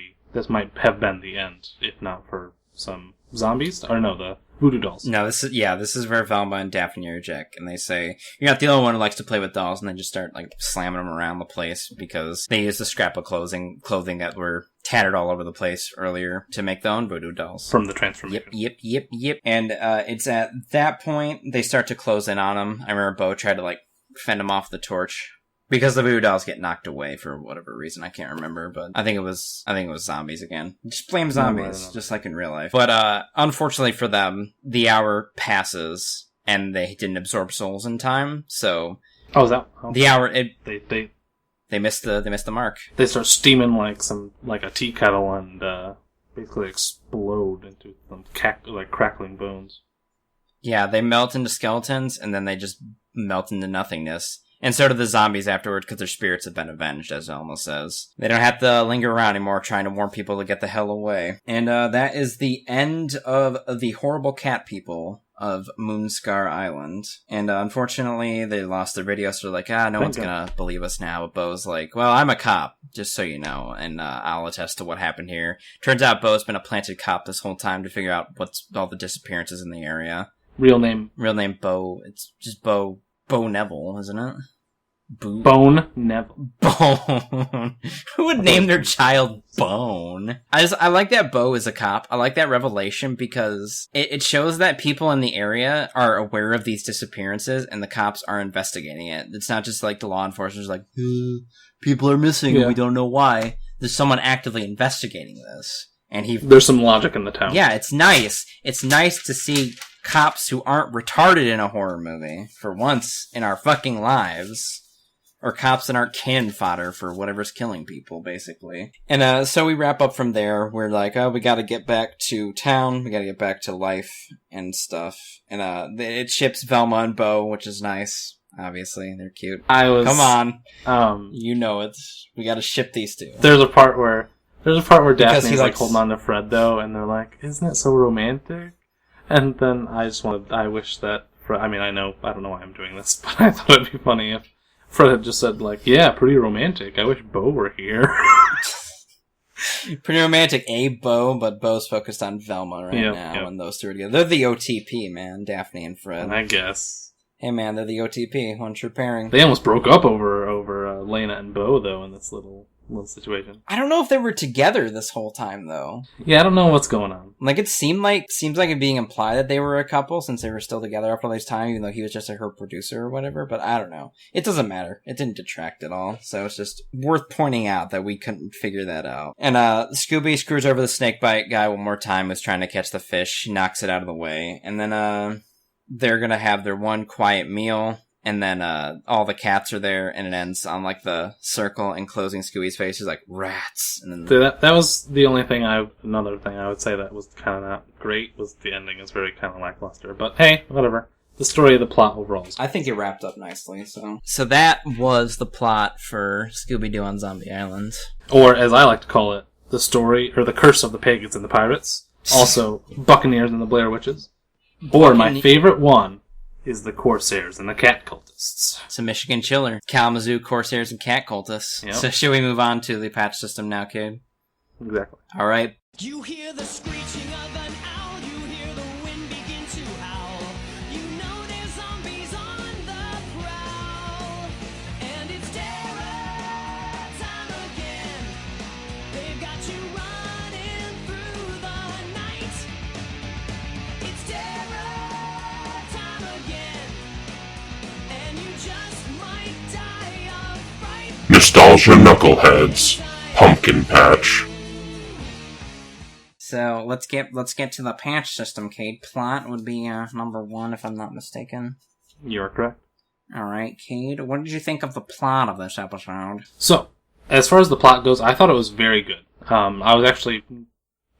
have been the end, if not for some zombies, or no, the voodoo dolls. No, this is where Velma and Daphne reject, and they say, you're not the only one who likes to play with dolls, and they just start, like, slamming them around the place, because they used the scrap of clothing that were tattered all over the place earlier to make their own voodoo dolls. From the transformation. Yep. And it's at that point, they start to close in on them. I remember Bo tried to, like, fend him off the torch. Because the voodoo dolls get knocked away for whatever reason, I can't remember, but I think it was zombies again. Just blame zombies, just like in real life. But unfortunately for them, the hour passes and they didn't absorb souls in time. So the hour they missed the mark. They start steaming like a tea kettle and basically explode into some crackling bones. Yeah, they melt into skeletons and then they just melt into nothingness. And so do the zombies afterward, because their spirits have been avenged, as Elmo says. They don't have to linger around anymore trying to warn people to get the hell away. And that is the end of the horrible cat people of Moonscar Island. And unfortunately, they lost their video, so they're like, no one's gonna believe us now. But Bo's like, well, I'm a cop, just so you know, and I'll attest to what happened here. Turns out Bo's been a planted cop this whole time to figure out what's all the disappearances in the area. Real name Bo. It's just Bo Neville, isn't it? Bone Neville. Bone. Who would name their child Bone? I like that Bo is a cop. I like that revelation because it shows that people in the area are aware of these disappearances and the cops are investigating it. It's not just like the law enforcement's like, people are missing and we don't know why. There's someone actively investigating this. And there's some logic in the town. Yeah, it's nice. It's nice to see cops who aren't retarded in a horror movie for once in our fucking lives. Or cops that aren't cannon fodder for whatever's killing people, basically. And so we wrap up from there. We're like, we gotta get back to town. We gotta get back to life and stuff. And it ships Velma and Bo, which is nice. Obviously, they're cute. Come on. You know it. We gotta ship these two. There's a part where Daphne's like holding on to Fred, though, and they're like, isn't it so romantic? And then I wish that Fred, I don't know why I'm doing this, but I thought it'd be funny if Fred had just said, like, yeah, pretty romantic. I wish Bo were here. Pretty romantic, Bo, but Bo's focused on Velma now, and those two are together. They're the OTP, man, Daphne and Fred. I guess. Hey, man, they're the OTP, one true pairing. They almost broke up over Lena and Bo, though, in this little situation. I don't know if they were together this whole time, though. Yeah, I don't know what's going on. Like, seems like it being implied that they were a couple since they were still together after all this time, even though he was just her producer or whatever, but I don't know. It doesn't matter. It didn't detract at all, so it's just worth pointing out that we couldn't figure that out. And Scooby screws over the snakebite guy one more time, who's trying to catch the fish, knocks it out of the way, and then they're gonna have their one quiet meal. And then all the cats are there, and it ends on like the circle enclosing Scooby's face. He's like, rats. And then that was the only thing another thing I would say that was kind of not great was the ending is very kind of lackluster. But hey, whatever. The story of the plot overall is I think it wrapped up nicely. So that was the plot for Scooby-Doo on Zombie Island. Or as I like to call it, the story, or the curse of the pagans and the pirates. Also, Buccaneers and the Blair Witches. Or my favorite one is the Corsairs and the Cat Cultists. It's a Michigan chiller. Kalamazoo, Corsairs, and Cat Cultists. Yep. So should we move on to the patch system now, kid? Exactly. All right. You hear the screeching of an owl. You hear the wind begin to howl. You know there's zombies on the prowl. And it's terror time again. They've got you running through the night. It's terror time again. And you just might die of fright. Nostalgia Knuckleheads, Pumpkin Patch. So let's get to the patch system, Kade. Plot would be number 1, if I'm not mistaken. You're correct. All right, Kade. What did you think of the plot of this episode? So, as far as the plot goes, I thought it was very good. I was actually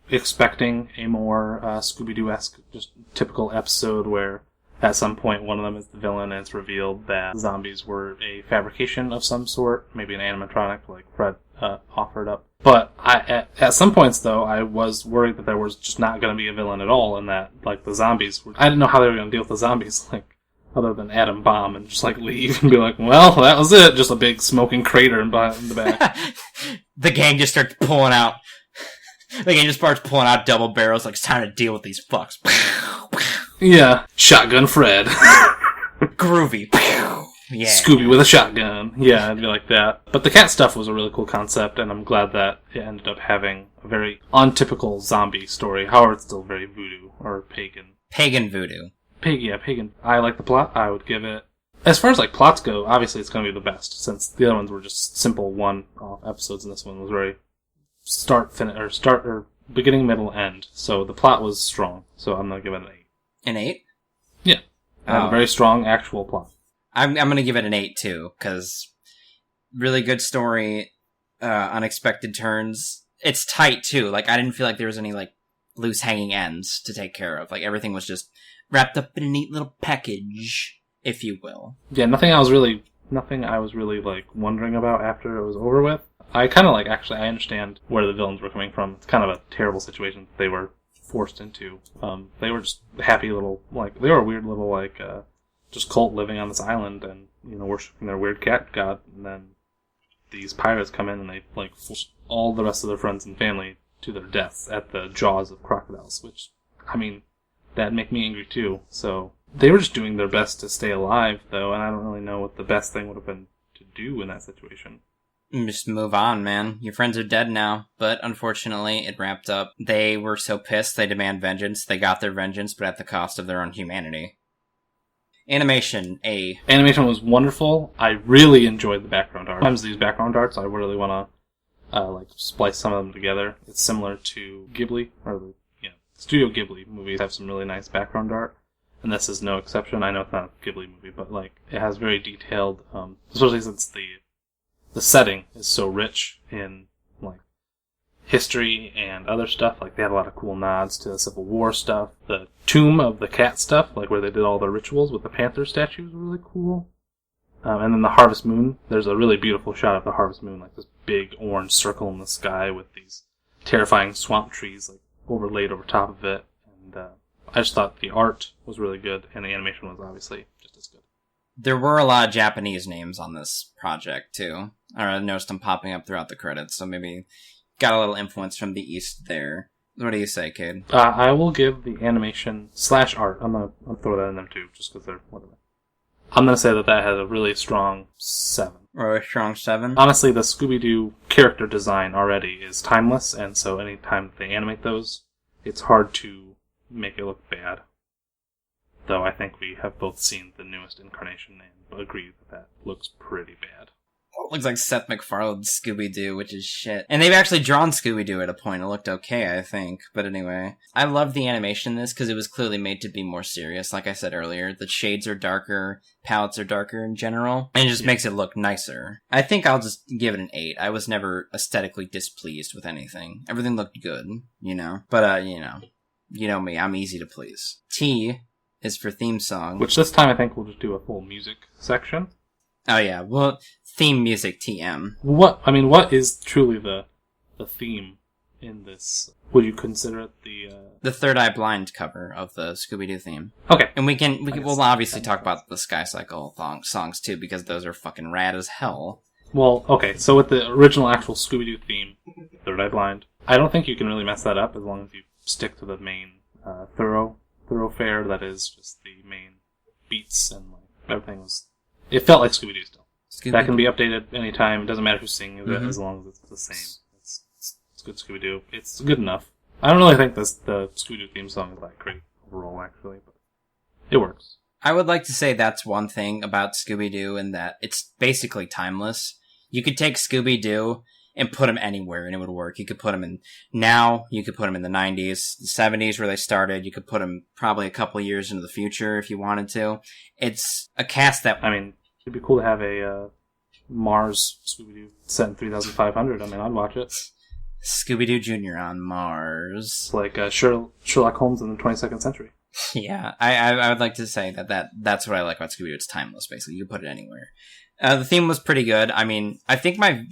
expecting a more Scooby-Doo-esque, just typical episode where at some point one of them is the villain and it's revealed that zombies were a fabrication of some sort, maybe an animatronic like Fred offered up. But at some points, though, I was worried that there was just not going to be a villain at all, and that, like, the zombies I didn't know how they were going to deal with the zombies, like, other than atom bomb and just, like, leave and be like, well, that was it. Just a big smoking crater in the back. The gang just starts pulling out. The gang just starts pulling out double barrels, like, it's time to deal with these fucks. Yeah. Shotgun Fred. Groovy. Yeah. Scooby with a shotgun. Yeah, it'd be like that. But the cat stuff was a really cool concept, and I'm glad that it ended up having a very untypical zombie story. However, it's still very voodoo or pagan. Pagan voodoo. Pagan. I like the plot. I would give it... As far as, like, plots go, obviously it's going to be the best, since the other ones were just simple one-off episodes, and this one was very beginning, middle, end. So the plot was strong, so I'm going to give it an 8. An 8? Yeah. A very strong actual plot. I'm going to give it an 8, too, because really good story, unexpected turns. It's tight, too. Like, I didn't feel like there was any, like, loose hanging ends to take care of. Like, everything was just wrapped up in a neat little package, if you will. Yeah, nothing I was really, like, wondering about after it was over with. I kind of, like, actually, I understand where the villains were coming from. It's kind of a terrible situation they were forced into. They were just happy little, like, they were a weird little, like, just cult living on this island and, you know, worshiping their weird cat god, and then these pirates come in and they, like, force all the rest of their friends and family to their deaths at the jaws of crocodiles, which, I mean, that'd make me angry too. So, they were just doing their best to stay alive, though, and I don't really know what the best thing would have been to do in that situation. Just move on, man. Your friends are dead now, but unfortunately, it wrapped up. They were so pissed, they demand vengeance. They got their vengeance, but at the cost of their own humanity. Animation, A. Animation was wonderful. I really enjoyed the background art. Sometimes these background arts, I really want to, like, splice some of them together. It's similar to Ghibli, or the, Studio Ghibli movies have some really nice background art, and this is no exception. I know it's not a Ghibli movie, but, like, it has very detailed, especially since the setting is so rich in, like, history and other stuff. Like, they had a lot of cool nods to the Civil War stuff. The Tomb of the Cat stuff, like where they did all the rituals with the panther statues, were really cool. And then the Harvest Moon, there's a really beautiful shot of the Harvest Moon, like this big orange circle in the sky with these terrifying swamp trees, like, overlaid over top of it. And I just thought the art was really good, and the animation was obviously just as good. There were a lot of Japanese names on this project, too. I noticed them popping up throughout the credits, so maybe got a little influence from the East there. What do you say, Kade? I will give the animation / art. I'm gonna throw that in there too, just because they're whatever. I'm gonna say that had a really strong 7. Or a strong 7? Honestly, the Scooby-Doo character design already is timeless, and so anytime they animate those, it's hard to make it look bad. Though I think we have both seen the newest incarnation and agree that looks pretty bad. It looks like Seth MacFarlane's Scooby-Doo, which is shit. And they've actually drawn Scooby-Doo at a point. It looked okay, I think. But anyway, I love the animation in this because it was clearly made to be more serious. Like I said earlier, the shades are darker, palettes are darker in general, and it just makes it look nicer. I think I'll just give it an 8. I was never aesthetically displeased with anything. Everything looked good, you know? But, you know me, I'm easy to please. T is for theme song. Which this time I think we'll just do a full music section. Oh yeah, well, theme music, TM. What is truly the theme in this? Would you consider it the Third Eye Blind cover of the Scooby-Doo theme? Okay. And we'll obviously talk about the Sky Cycle songs too, because those are fucking rad as hell. Well, okay, so with the original actual Scooby-Doo theme, Third Eye Blind, I don't think you can really mess that up as long as you stick to the main thoroughfare that is just the main beats and, like, everything was... It felt like Scooby-Doo still. That can be updated anytime. It doesn't matter who's singing it, as long as it's the same. It's good Scooby-Doo. It's good enough. I don't really think the Scooby-Doo theme song is that great overall, actually, but it works. I would like to say that's one thing about Scooby-Doo, in that it's basically timeless. You could take Scooby-Doo and put him anywhere, and it would work. You could put him in now, you could put him in the 90s, the 70s where they started, you could put him probably a couple years into the future if you wanted to. It's a cast that... I mean, it'd be cool to have a Mars Scooby-Doo set in 3500. I mean, I'd watch it. Scooby-Doo Jr. on Mars. It's like Sherlock Holmes in the 22nd century. Yeah, I would like to say that's what I like about Scooby-Doo. It's timeless, basically. You can put it anywhere. The theme was pretty good. I mean, I think my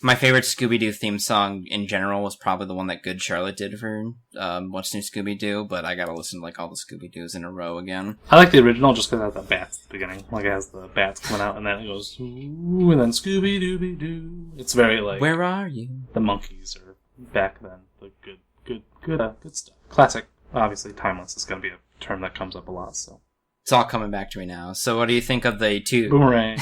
My favorite Scooby-Doo theme song in general was probably the one that Good Charlotte did for What's New Scooby-Doo, but I gotta listen to like all the Scooby-Doos in a row again. I like the original just because it has the bats at the beginning. Like, it has the bats coming out, and then it goes, ooh, and then Scooby-Dooby-Doo. It's very like... Where are you? The Monkees, or back then. The good stuff. Classic. Obviously, timeless is going to be a term that comes up a lot, so... It's all coming back to me now. So what do you think of the two... Boomerang.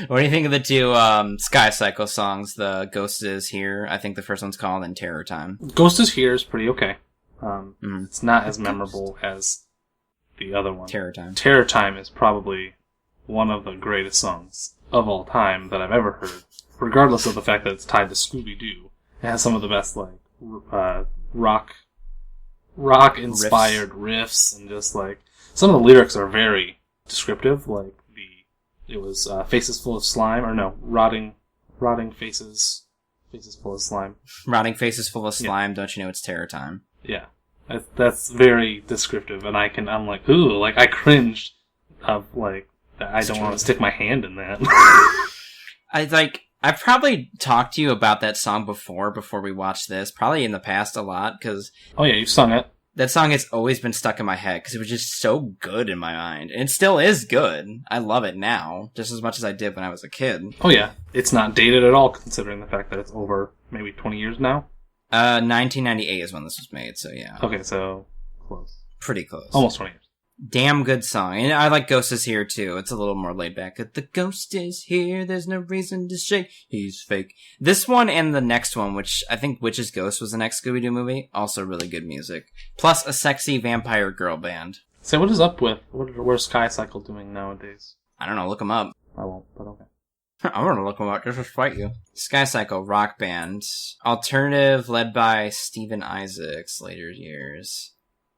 What do you think of the two Sky Cycle songs? The Ghost Is Here, I think the first one's called, and Terror Time. Ghost Is Here is pretty okay. It's not as memorable as the other one. Terror Time. Terror Time is probably one of the greatest songs of all time that I've ever heard, regardless of the fact that it's tied to Scooby-Doo. It has some of the best, like, rock-inspired riffs, and just, like, some of the lyrics are very descriptive, like it was faces full of slime, or no, rotting faces full of slime. Rotting faces full of slime, yeah. Don't you know it's Terror Time? Yeah. That's very descriptive, and I'm like, ooh, like, I cringed of, like, I don't want to stick my hand in that. I've probably talked to you about that song before we watched this, probably in the past a lot, because... Oh yeah, you've sung it. That song has always been stuck in my head because it was just so good in my mind. And it still is good. I love it now, just as much as I did when I was a kid. Oh yeah, it's not dated at all, considering the fact that it's over maybe 20 years now. 1998 is when this was made, so yeah. Okay, so close. Pretty close. Almost 20 years. Damn good song. And I like Ghost Is Here, too. It's a little more laid back. The ghost is here, there's no reason to shake. He's fake. This one and the next one, which I think Witch's Ghost was the next Scooby-Doo movie, also really good music. Plus a sexy vampire girl band. So what is up with, where's Sky Cycle doing nowadays? I don't know, look them up. I won't, but okay. I'm gonna look them up just to spite you. Sky Cycle, rock band. Alternative, led by Steven Isaacs, later years.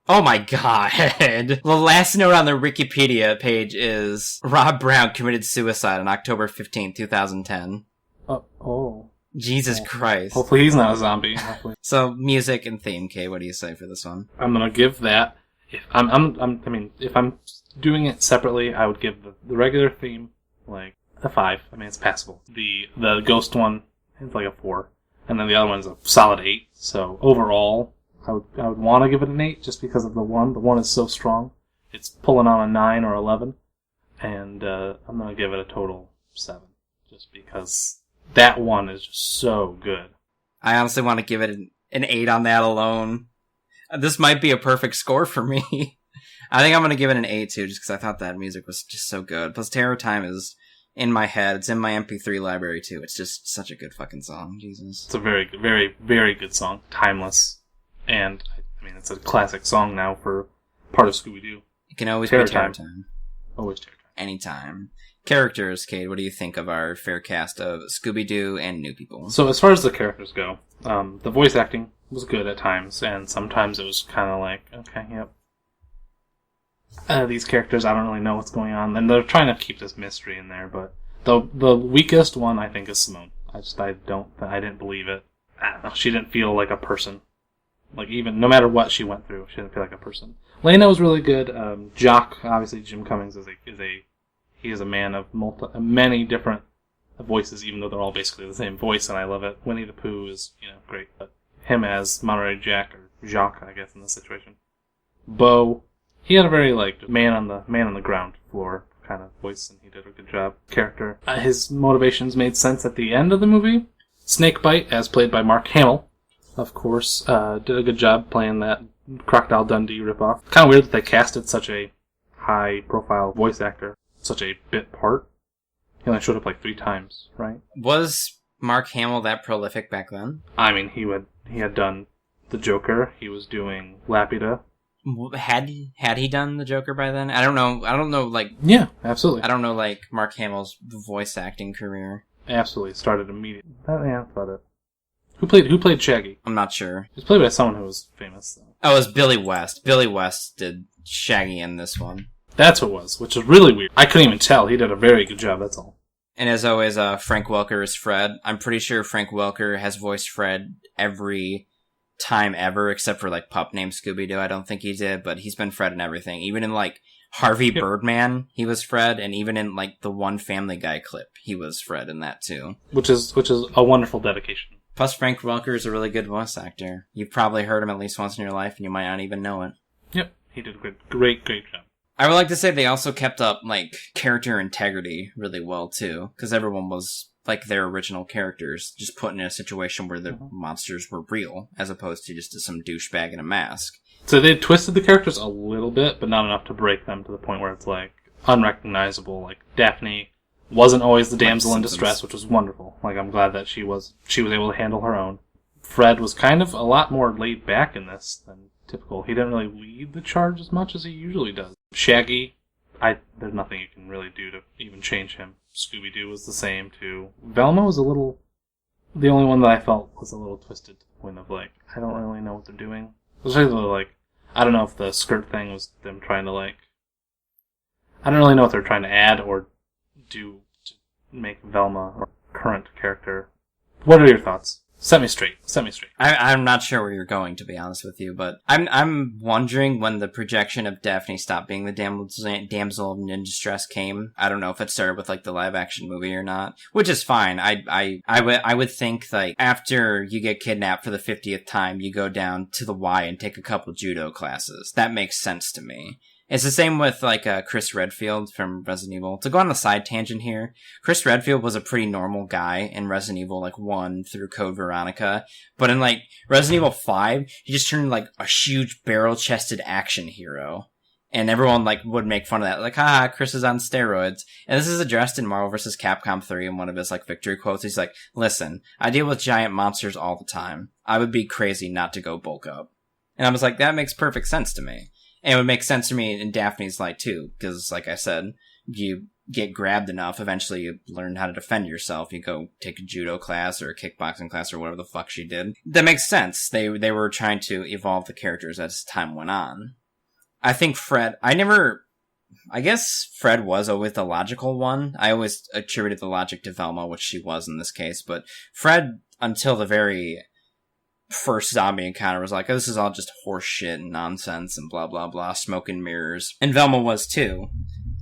Oh my god. The last note on the Wikipedia page is Rob Brown committed suicide on October 15th, 2010. Oh. Jesus Christ. Hopefully he's not a zombie. Hopefully. So, music and theme, Kay, what do you say for this one? I'm gonna give that... If I'm doing it separately, I would give the regular theme, like, a 5. I mean, it's passable. The ghost one is like a 4. And then the other one's a solid 8. So, overall... I would want to give it an 8 just because of the one. The one is so strong. It's pulling on a 9 or 11. And I'm going to give it a total 7. Just because that one is just so good. I honestly want to give it an 8 on that alone. This might be a perfect score for me. I think I'm going to give it an 8 too, just because I thought that music was just so good. Plus Terror Time is in my head. It's in my MP3 library too. It's just such a good fucking song. Jesus. It's a very, very, very good song. Timeless. And, I mean, it's a classic song now for part of Scooby-Doo. It can always be Terror Time. Always Terror Time. Anytime. Characters, Kate, what do you think of our fair cast of Scooby-Doo and new people? So, as far as the characters go, the voice acting was good at times, and sometimes it was kind of like, okay, yep. These characters, I don't really know what's going on, and they're trying to keep this mystery in there, but the weakest one, I think, is Simone. I didn't believe it. I don't know, she didn't feel like a person. Like, even, no matter what she went through, she didn't feel like a person. Lena was really good. Jock, obviously, Jim Cummings is a man of many different voices, even though they're all basically the same voice, and I love it. Winnie the Pooh is, great. But him as Monterey Jack, or Jacques, I guess, in this situation. Bo, he had a very, like, man on the ground floor kind of voice, and he did a good job. Character. His motivations made sense at the end of the movie. Snakebite, as played by Mark Hamill, of course, did a good job playing that Crocodile Dundee ripoff. Kind of weird that they casted such a high-profile voice actor, such a bit part. He only showed up like 3 times, right? Was Mark Hamill that prolific back then? I mean, he had done the Joker. He was doing Laputa. Had he done the Joker by then? I don't know. Like, yeah, absolutely. I don't know, like, Mark Hamill's voice acting career. Absolutely, started immediately. Yeah, that's about it. Who played Shaggy? I'm not sure. It was played by someone who was famous, though. Oh, it was Billy West. Billy West did Shaggy in this one. That's what it was, which is really weird. I couldn't even tell. He did a very good job, that's all. And as always, Frank Welker is Fred. I'm pretty sure Frank Welker has voiced Fred every time ever, except for, like, Pup Named Scooby-Doo. I don't think he did, but he's been Fred in everything. Even in, like, Harvey Birdman, he was Fred, and even in like the one Family Guy clip, he was Fred in that too. Which is a wonderful dedication. Plus, Frank Welker is a really good voice actor. You've probably heard him at least once in your life, and you might not even know it. Yep, he did a great job. I would like to say they also kept up, like, character integrity really well, too. Because everyone was, like, their original characters, just put in a situation where the monsters were real, as opposed to just some douchebag in a mask. So they twisted the characters a little bit, but not enough to break them to the point where it's, like, unrecognizable. Like, Daphne wasn't always the damsel in distress, which was wonderful. Like, I'm glad that she was able to handle her own. Fred was kind of a lot more laid back in this than typical. He didn't really lead the charge as much as he usually does. Shaggy, there's nothing you can really do to even change him. Scooby-Doo was the same too. Velma was the only one that I felt was a little twisted to the point of like, I don't really know what they're doing. Especially like, I don't know if the skirt thing was them trying to like, I don't really know what they're trying to add or do to make Velma a current character. What are your thoughts? Set me straight. I'm not sure where you're going, to be honest with you, but I'm wondering when the projection of Daphne stopped being the damsel in distress came. I don't know if it started with like the live action movie or not, which is fine. I would think like after you get kidnapped for the 50th time, you go down to the Y and take a couple judo classes. That makes sense to me. It's the same with, like, Chris Redfield from Resident Evil. To go on a side tangent here, Chris Redfield was a pretty normal guy in Resident Evil, like, 1 through Code Veronica. But in, like, Resident Evil 5, he just turned, like, a huge barrel-chested action hero. And everyone, like, would make fun of that. Like, haha, Chris is on steroids. And this is addressed in Marvel vs. Capcom 3 in one of his, like, victory quotes. He's like, listen, I deal with giant monsters all the time. I would be crazy not to go bulk up. And I was like, that makes perfect sense to me. And it would make sense to me in Daphne's light, too, because, like I said, you get grabbed enough, eventually you learn how to defend yourself. You go take a judo class or a kickboxing class or whatever the fuck she did. That makes sense. They were trying to evolve the characters as time went on. I think Fred, I guess Fred was always the logical one. I always attributed the logic to Velma, which she was in this case, but Fred, until the very first zombie encounter, was like, oh, this is all just horse shit and nonsense and blah blah blah, smoke and mirrors. And Velma was too.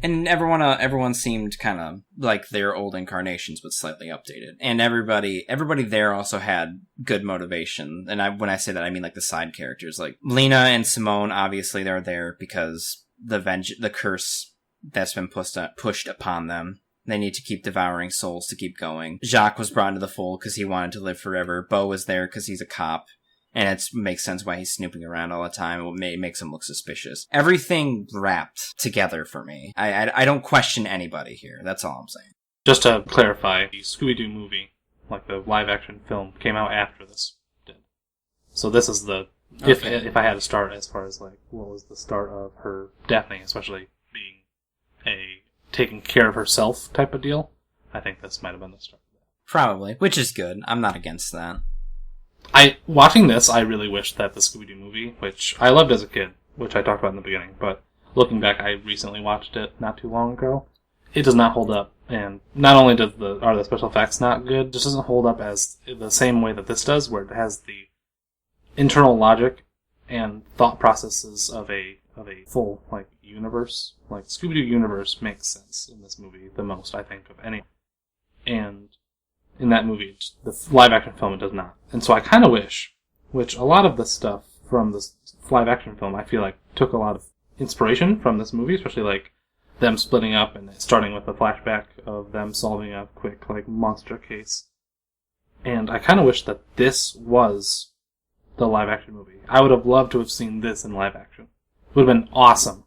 And everyone seemed kind of like their old incarnations, but slightly updated. And everybody there also had good motivation. And when I say that, I mean like the side characters, like Lena and Simone. Obviously, they're there because the curse that's been pushed upon them. They need to keep devouring souls to keep going. Jacques was brought into the fold because he wanted to live forever. Beau was there because he's a cop. And it makes sense why he's snooping around all the time. It makes him look suspicious. Everything wrapped together for me. I don't question anybody here. That's all I'm saying. Just to clarify, the Scooby-Doo movie, like the live-action film, came out after this did. So this is the... Okay. If I had to start as far as, like, what was the start of her Daphne, especially being a taking care of herself type of deal, I think this might have been the start of that. Probably, which is good. I'm not against that. Watching this, I really wish that the Scooby-Doo movie, which I loved as a kid, which I talked about in the beginning, but looking back, I recently watched it not too long ago. It does not hold up, and not only are the special effects not good, it just doesn't hold up as the same way that this does, where it has the internal logic and thought processes of a full, like, universe. Like, Scooby-Doo universe makes sense in this movie the most, I think, of any. And in that movie, the live-action film, it does not. And so I kind of wish, which a lot of the stuff from this live-action film, I feel like, took a lot of inspiration from this movie, especially, like, them splitting up and starting with a flashback of them solving a quick, like, monster case. And I kind of wish that this was the live-action movie. I would have loved to have seen this in live-action. It would have been awesome.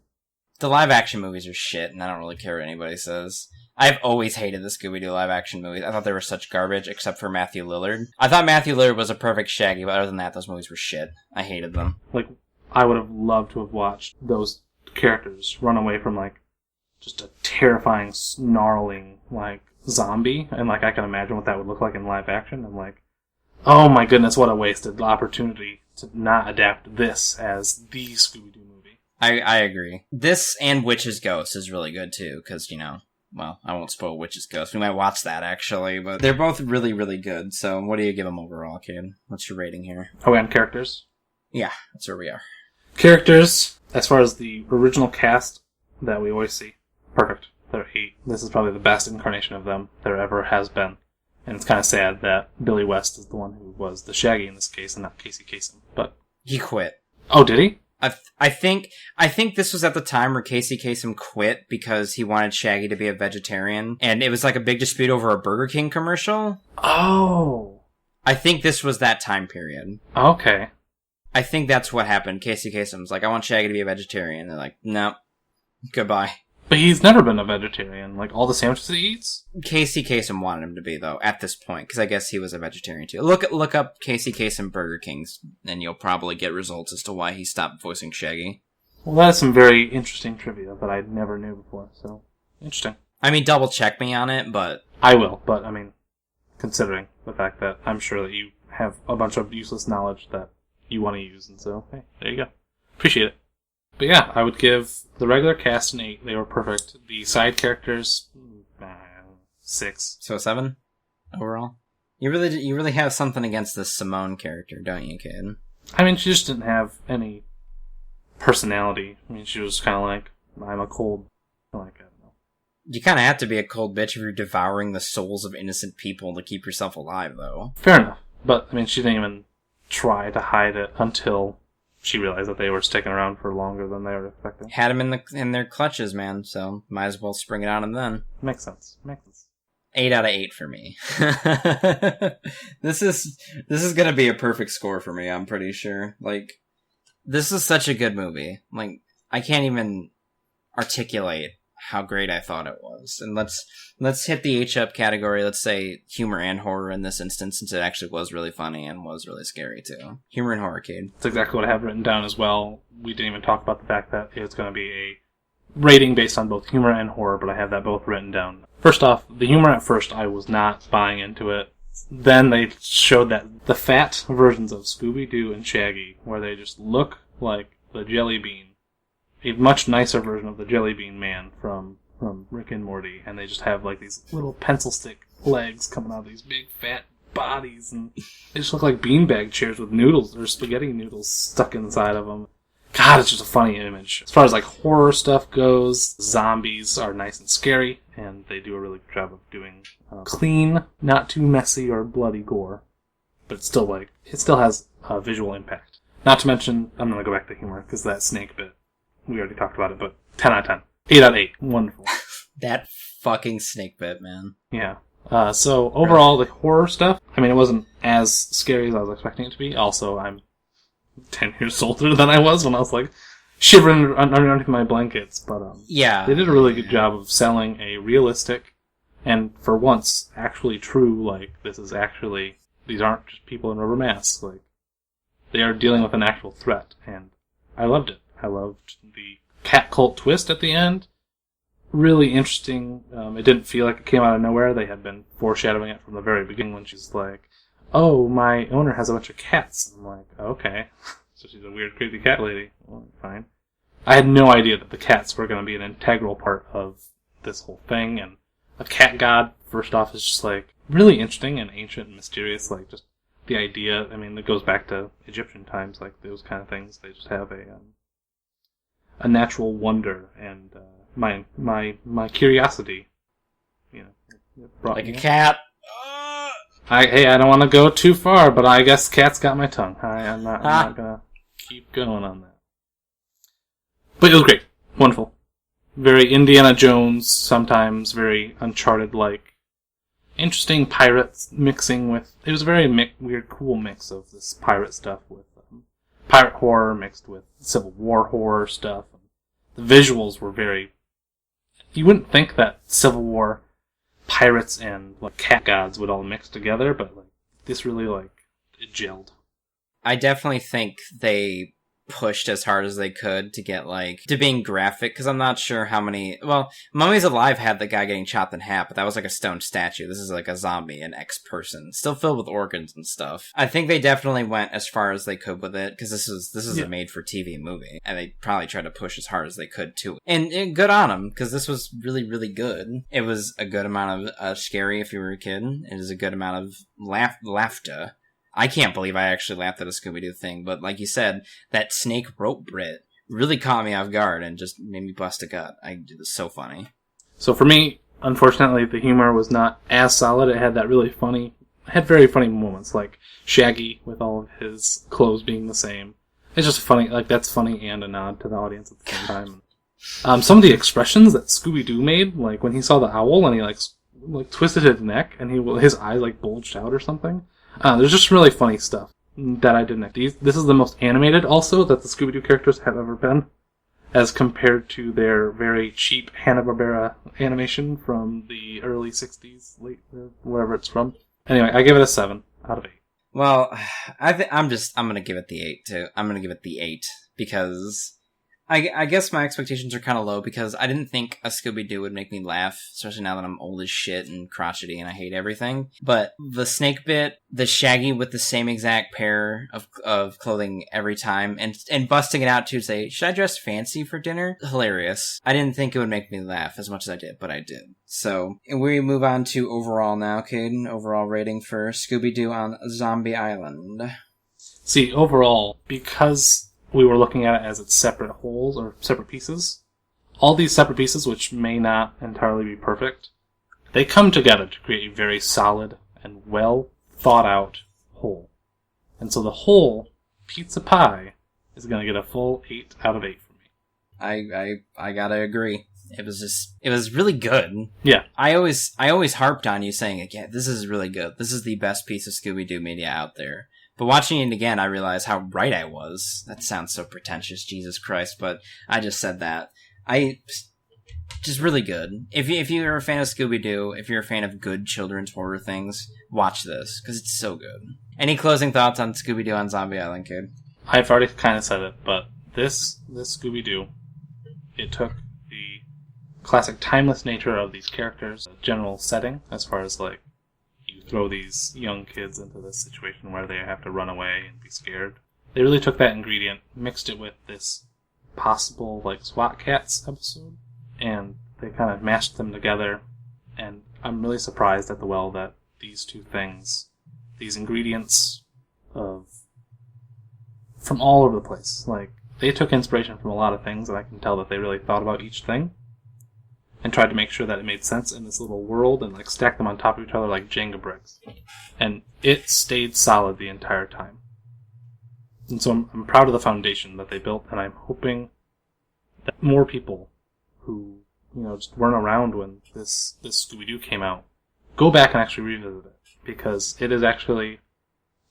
The live-action movies are shit, and I don't really care what anybody says. I've always hated the Scooby-Doo live-action movies. I thought they were such garbage, except for Matthew Lillard. I thought Matthew Lillard was a perfect Shaggy, but other than that, those movies were shit. I hated them. Like, I would have loved to have watched those characters run away from, like, just a terrifying, snarling, like, zombie, and, like, I can imagine what that would look like in live action, and, like, oh my goodness, what a wasted opportunity to not adapt this as the Scooby-Doo movie. I agree. This and Witch's Ghost is really good, too, because, well, I won't spoil Witch's Ghost. We might watch that, actually, but they're both really, really good. So what do you give them overall, kid? What's your rating here? Are we on characters? Yeah, that's where we are. Characters, as far as the original cast, that we always see. Perfect. They're 8. This is probably the best incarnation of them there ever has been. And it's kind of sad that Billy West is the one who was the Shaggy in this case and not Casey Kasem. But He quit. oh, did he? I think this was at the time where Casey Kasem quit because he wanted Shaggy to be a vegetarian, and it was like a big dispute over a Burger King commercial. Oh. I think this was that time period. Okay. I think that's what happened. Casey Kasem's like, I want Shaggy to be a vegetarian. They're like, no, goodbye. But he's never been a vegetarian. Like, all the sandwiches he eats? Casey Kasem wanted him to be, though, at this point, because I guess he was a vegetarian, too. Look up Casey Kasem Burger Kings, and you'll probably get results as to why he stopped voicing Shaggy. Well, that is some very interesting trivia that I never knew before, so interesting. I mean, double check me on it, but... I will, but, I mean, considering the fact that I'm sure that you have a bunch of useless knowledge that you want to use, and so, hey, there you go. Appreciate it. But yeah, I would give the regular cast an 8. They were perfect. The side characters, 6. So 7 overall? You really have something against this Simone character, don't you, kid? I mean, she just didn't have any personality. I mean, she was kind of like, I'm a cold, like, I don't know. You kind of have to be a cold bitch if you're devouring the souls of innocent people to keep yourself alive, though. Fair enough. But, I mean, she didn't even try to hide it until she realized that they were sticking around for longer than they were expecting. Had them in their clutches, man, so might as well spring it on them then. Makes sense. 8 out of 8 for me. This is gonna be a perfect score for me, I'm pretty sure. Like, this is such a good movie. Like, I can't even articulate how great I thought it was. And let's hit the H-up category. Let's say humor and horror in this instance, since it actually was really funny and was really scary too. Humor and horror, Kade. That's exactly what I have written down as well. We didn't even talk about the fact that it's going to be a rating based on both humor and horror, but I have that both written down. First off, the humor at first, I was not buying into it. Then they showed that the fat versions of Scooby-Doo and Shaggy, where they just look like the Jelly Bean, a much nicer version of the Jelly Bean Man from Rick and Morty, and they just have like these little pencil stick legs coming out of these big fat bodies, and they just look like beanbag chairs with noodles or spaghetti noodles stuck inside of them. God, it's just a funny image. As far as like horror stuff goes, zombies are nice and scary, and they do a really good job of doing clean, not too messy or bloody gore, but still it still has a visual impact. Not to mention, I'm going to go back to humor because that snake bit, we already talked about it, but 10 out of 10. 8 out of 8. Wonderful. That fucking snake bit, man. Yeah. So overall, the horror stuff, I mean, it wasn't as scary as I was expecting it to be. Also, I'm 10 years older than I was when I was like shivering underneath my blankets. But yeah, they did a really good job of selling a realistic and, for once, actually true, like, these aren't just people in rubber masks. Like, they are dealing with an actual threat, and I loved it. I loved the cat cult twist at the end. Really interesting. It didn't feel like it came out of nowhere. They had been foreshadowing it from the very beginning when she's like, oh, my owner has a bunch of cats. I'm like, okay. So she's a weird, creepy cat lady. Well, fine. I had no idea that the cats were going to be an integral part of this whole thing, and a cat god, first off, is just like really interesting and ancient and mysterious. Like, just the idea, I mean, it goes back to Egyptian times, like those kind of things. They just have a natural wonder, and my curiosity, you know, it brought like me a in. cat. I don't want to go too far, but I guess cat's got my tongue. I'm not gonna keep going on that. But it was great, wonderful, very Indiana Jones, sometimes very Uncharted-like, interesting pirates mixing with. It was a very weird, cool mix of this pirate stuff with pirate horror mixed with Civil War horror stuff. The visuals were very. You wouldn't think that Civil War pirates and like cat gods would all mix together, but like this really it gelled. I definitely think they pushed as hard as they could to get to being graphic, because I'm not sure how many. Well, Mummies Alive had the guy getting chopped in half, but that was like a stone statue. This is like a zombie, an ex-person, still filled with organs and stuff. I think they definitely went as far as they could with it, because this is a made-for-TV movie, and they probably tried to push as hard as they could to it. And good on them, because this was really, really good. It was a good amount of scary if you were a kid. It was a good amount of laughter. I can't believe I actually laughed at a Scooby-Doo thing, but like you said, that snake rope bit really caught me off guard and just made me bust a gut. It was so funny. So for me, unfortunately, the humor was not as solid. It had very funny moments, like Shaggy with all of his clothes being the same. It's just funny, like that's funny and a nod to the audience at the same time. Some of the expressions that Scooby-Doo made, like when he saw the owl and he like twisted his neck and his eyes like bulged out or something. There's just really funny stuff that I didn't. This is the most animated also that the Scooby-Doo characters have ever been, as compared to their very cheap Hanna-Barbera animation from the early 60s, late, wherever it's from. Anyway, I give it a 7 out of 8. Well, I'm gonna give it the 8 too. I'm gonna give it the 8 because I guess my expectations are kind of low because I didn't think a Scooby-Doo would make me laugh, especially now that I'm old as shit and crotchety and I hate everything. But the snake bit, the Shaggy with the same exact pair of clothing every time, and busting it out to say, should I dress fancy for dinner? Hilarious. I didn't think it would make me laugh as much as I did, but I did. So, we move on to overall now, Caden. Overall rating for Scooby-Doo on Zombie Island. See, overall, because we were looking at it as its separate wholes or separate pieces, all these separate pieces, which may not entirely be perfect, they come together to create a very solid and well thought out whole. And so the whole pizza pie is going to get a full 8 out of 8 for me. I gotta agree. It was really good. Yeah. I always harped on you saying, yeah, this is really good. This is the best piece of Scooby-Doo media out there. But watching it again, I realized how right I was. That sounds so pretentious, Jesus Christ, but I just said that. Just really good. If you're a fan of Scooby-Doo, if you're a fan of good children's horror things, watch this, because it's so good. Any closing thoughts on Scooby-Doo on Zombie Island, Kid? I've already kind of said it, but this Scooby-Doo, it took the classic timeless nature of these characters, general setting, as far as like, you throw these young kids into this situation where they have to run away and be scared. They really took that ingredient, mixed it with this possible like SWAT Cats episode, and they kind of mashed them together. And I'm really surprised at the well that these two things, these ingredients from all over the place, like they took inspiration from a lot of things, and I can tell that they really thought about each thing and tried to make sure that it made sense in this little world and like stack them on top of each other like Jenga bricks. And it stayed solid the entire time. And so I'm proud of the foundation that they built, and I'm hoping that more people who, just weren't around when this Scooby-Doo came out, go back and actually revisit it. Because it is actually...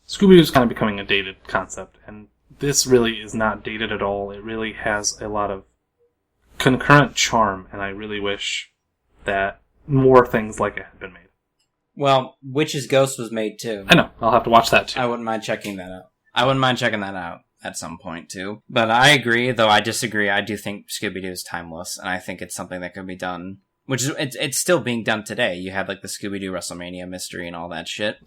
Scooby-Doo's kind of becoming a dated concept, and this really is not dated at all. It really has a lot of concurrent charm, and I really wish that more things like it had been made. Well, Witch's Ghost was made too. I know. I'll have to watch that too. I wouldn't mind checking that out at some point too. But I agree, though I disagree. I do think Scooby-Doo is timeless, and I think it's something that could be done. Which is, it's still being done today. You have like the Scooby-Doo WrestleMania mystery and all that shit.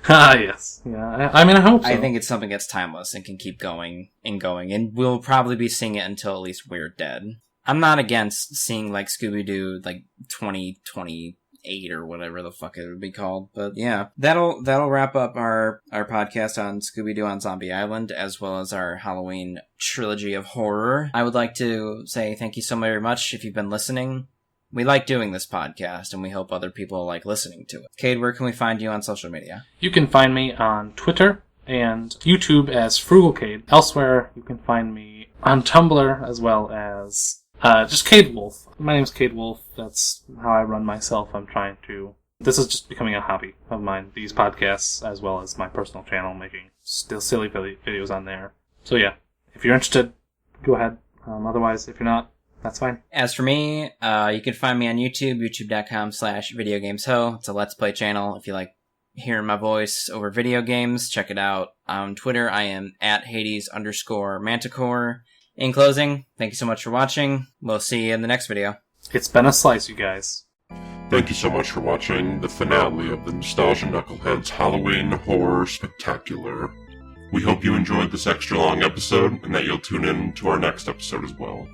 Ah, yes. Yeah, I mean, I hope so. I think it's something that's timeless and can keep going, and we'll probably be seeing it until at least we're dead. I'm not against seeing, like, Scooby-Doo, like, 2028 or whatever the fuck it would be called, but yeah. That'll wrap up our podcast on Scooby-Doo on Zombie Island, as well as our Halloween trilogy of horror. I would like to say thank you so very much if you've been listening. We like doing this podcast, and we hope other people like listening to it. Kade, where can we find you on social media? You can find me on Twitter and YouTube as Frugal Kade. Elsewhere, you can find me on Tumblr as well as just Kade Wolfe. My name's Kade Wolfe. That's how I run myself. This is just becoming a hobby of mine, these podcasts, as well as my personal channel, making still silly videos on there. So yeah, if you're interested, go ahead. Otherwise, if you're not, that's fine. As for me, you can find me on YouTube, youtube.com/videogamesho. It's a Let's Play channel. If you like hearing my voice over video games, check it out. On Twitter, I am at Hades_Manticore. In closing, thank you so much for watching. We'll see you in the next video. It's been a slice, you guys. Thank you so much for watching the finale of the Nostalgia Knuckleheads Halloween Horror Spectacular. We hope you enjoyed this extra long episode, and that you'll tune in to our next episode as well.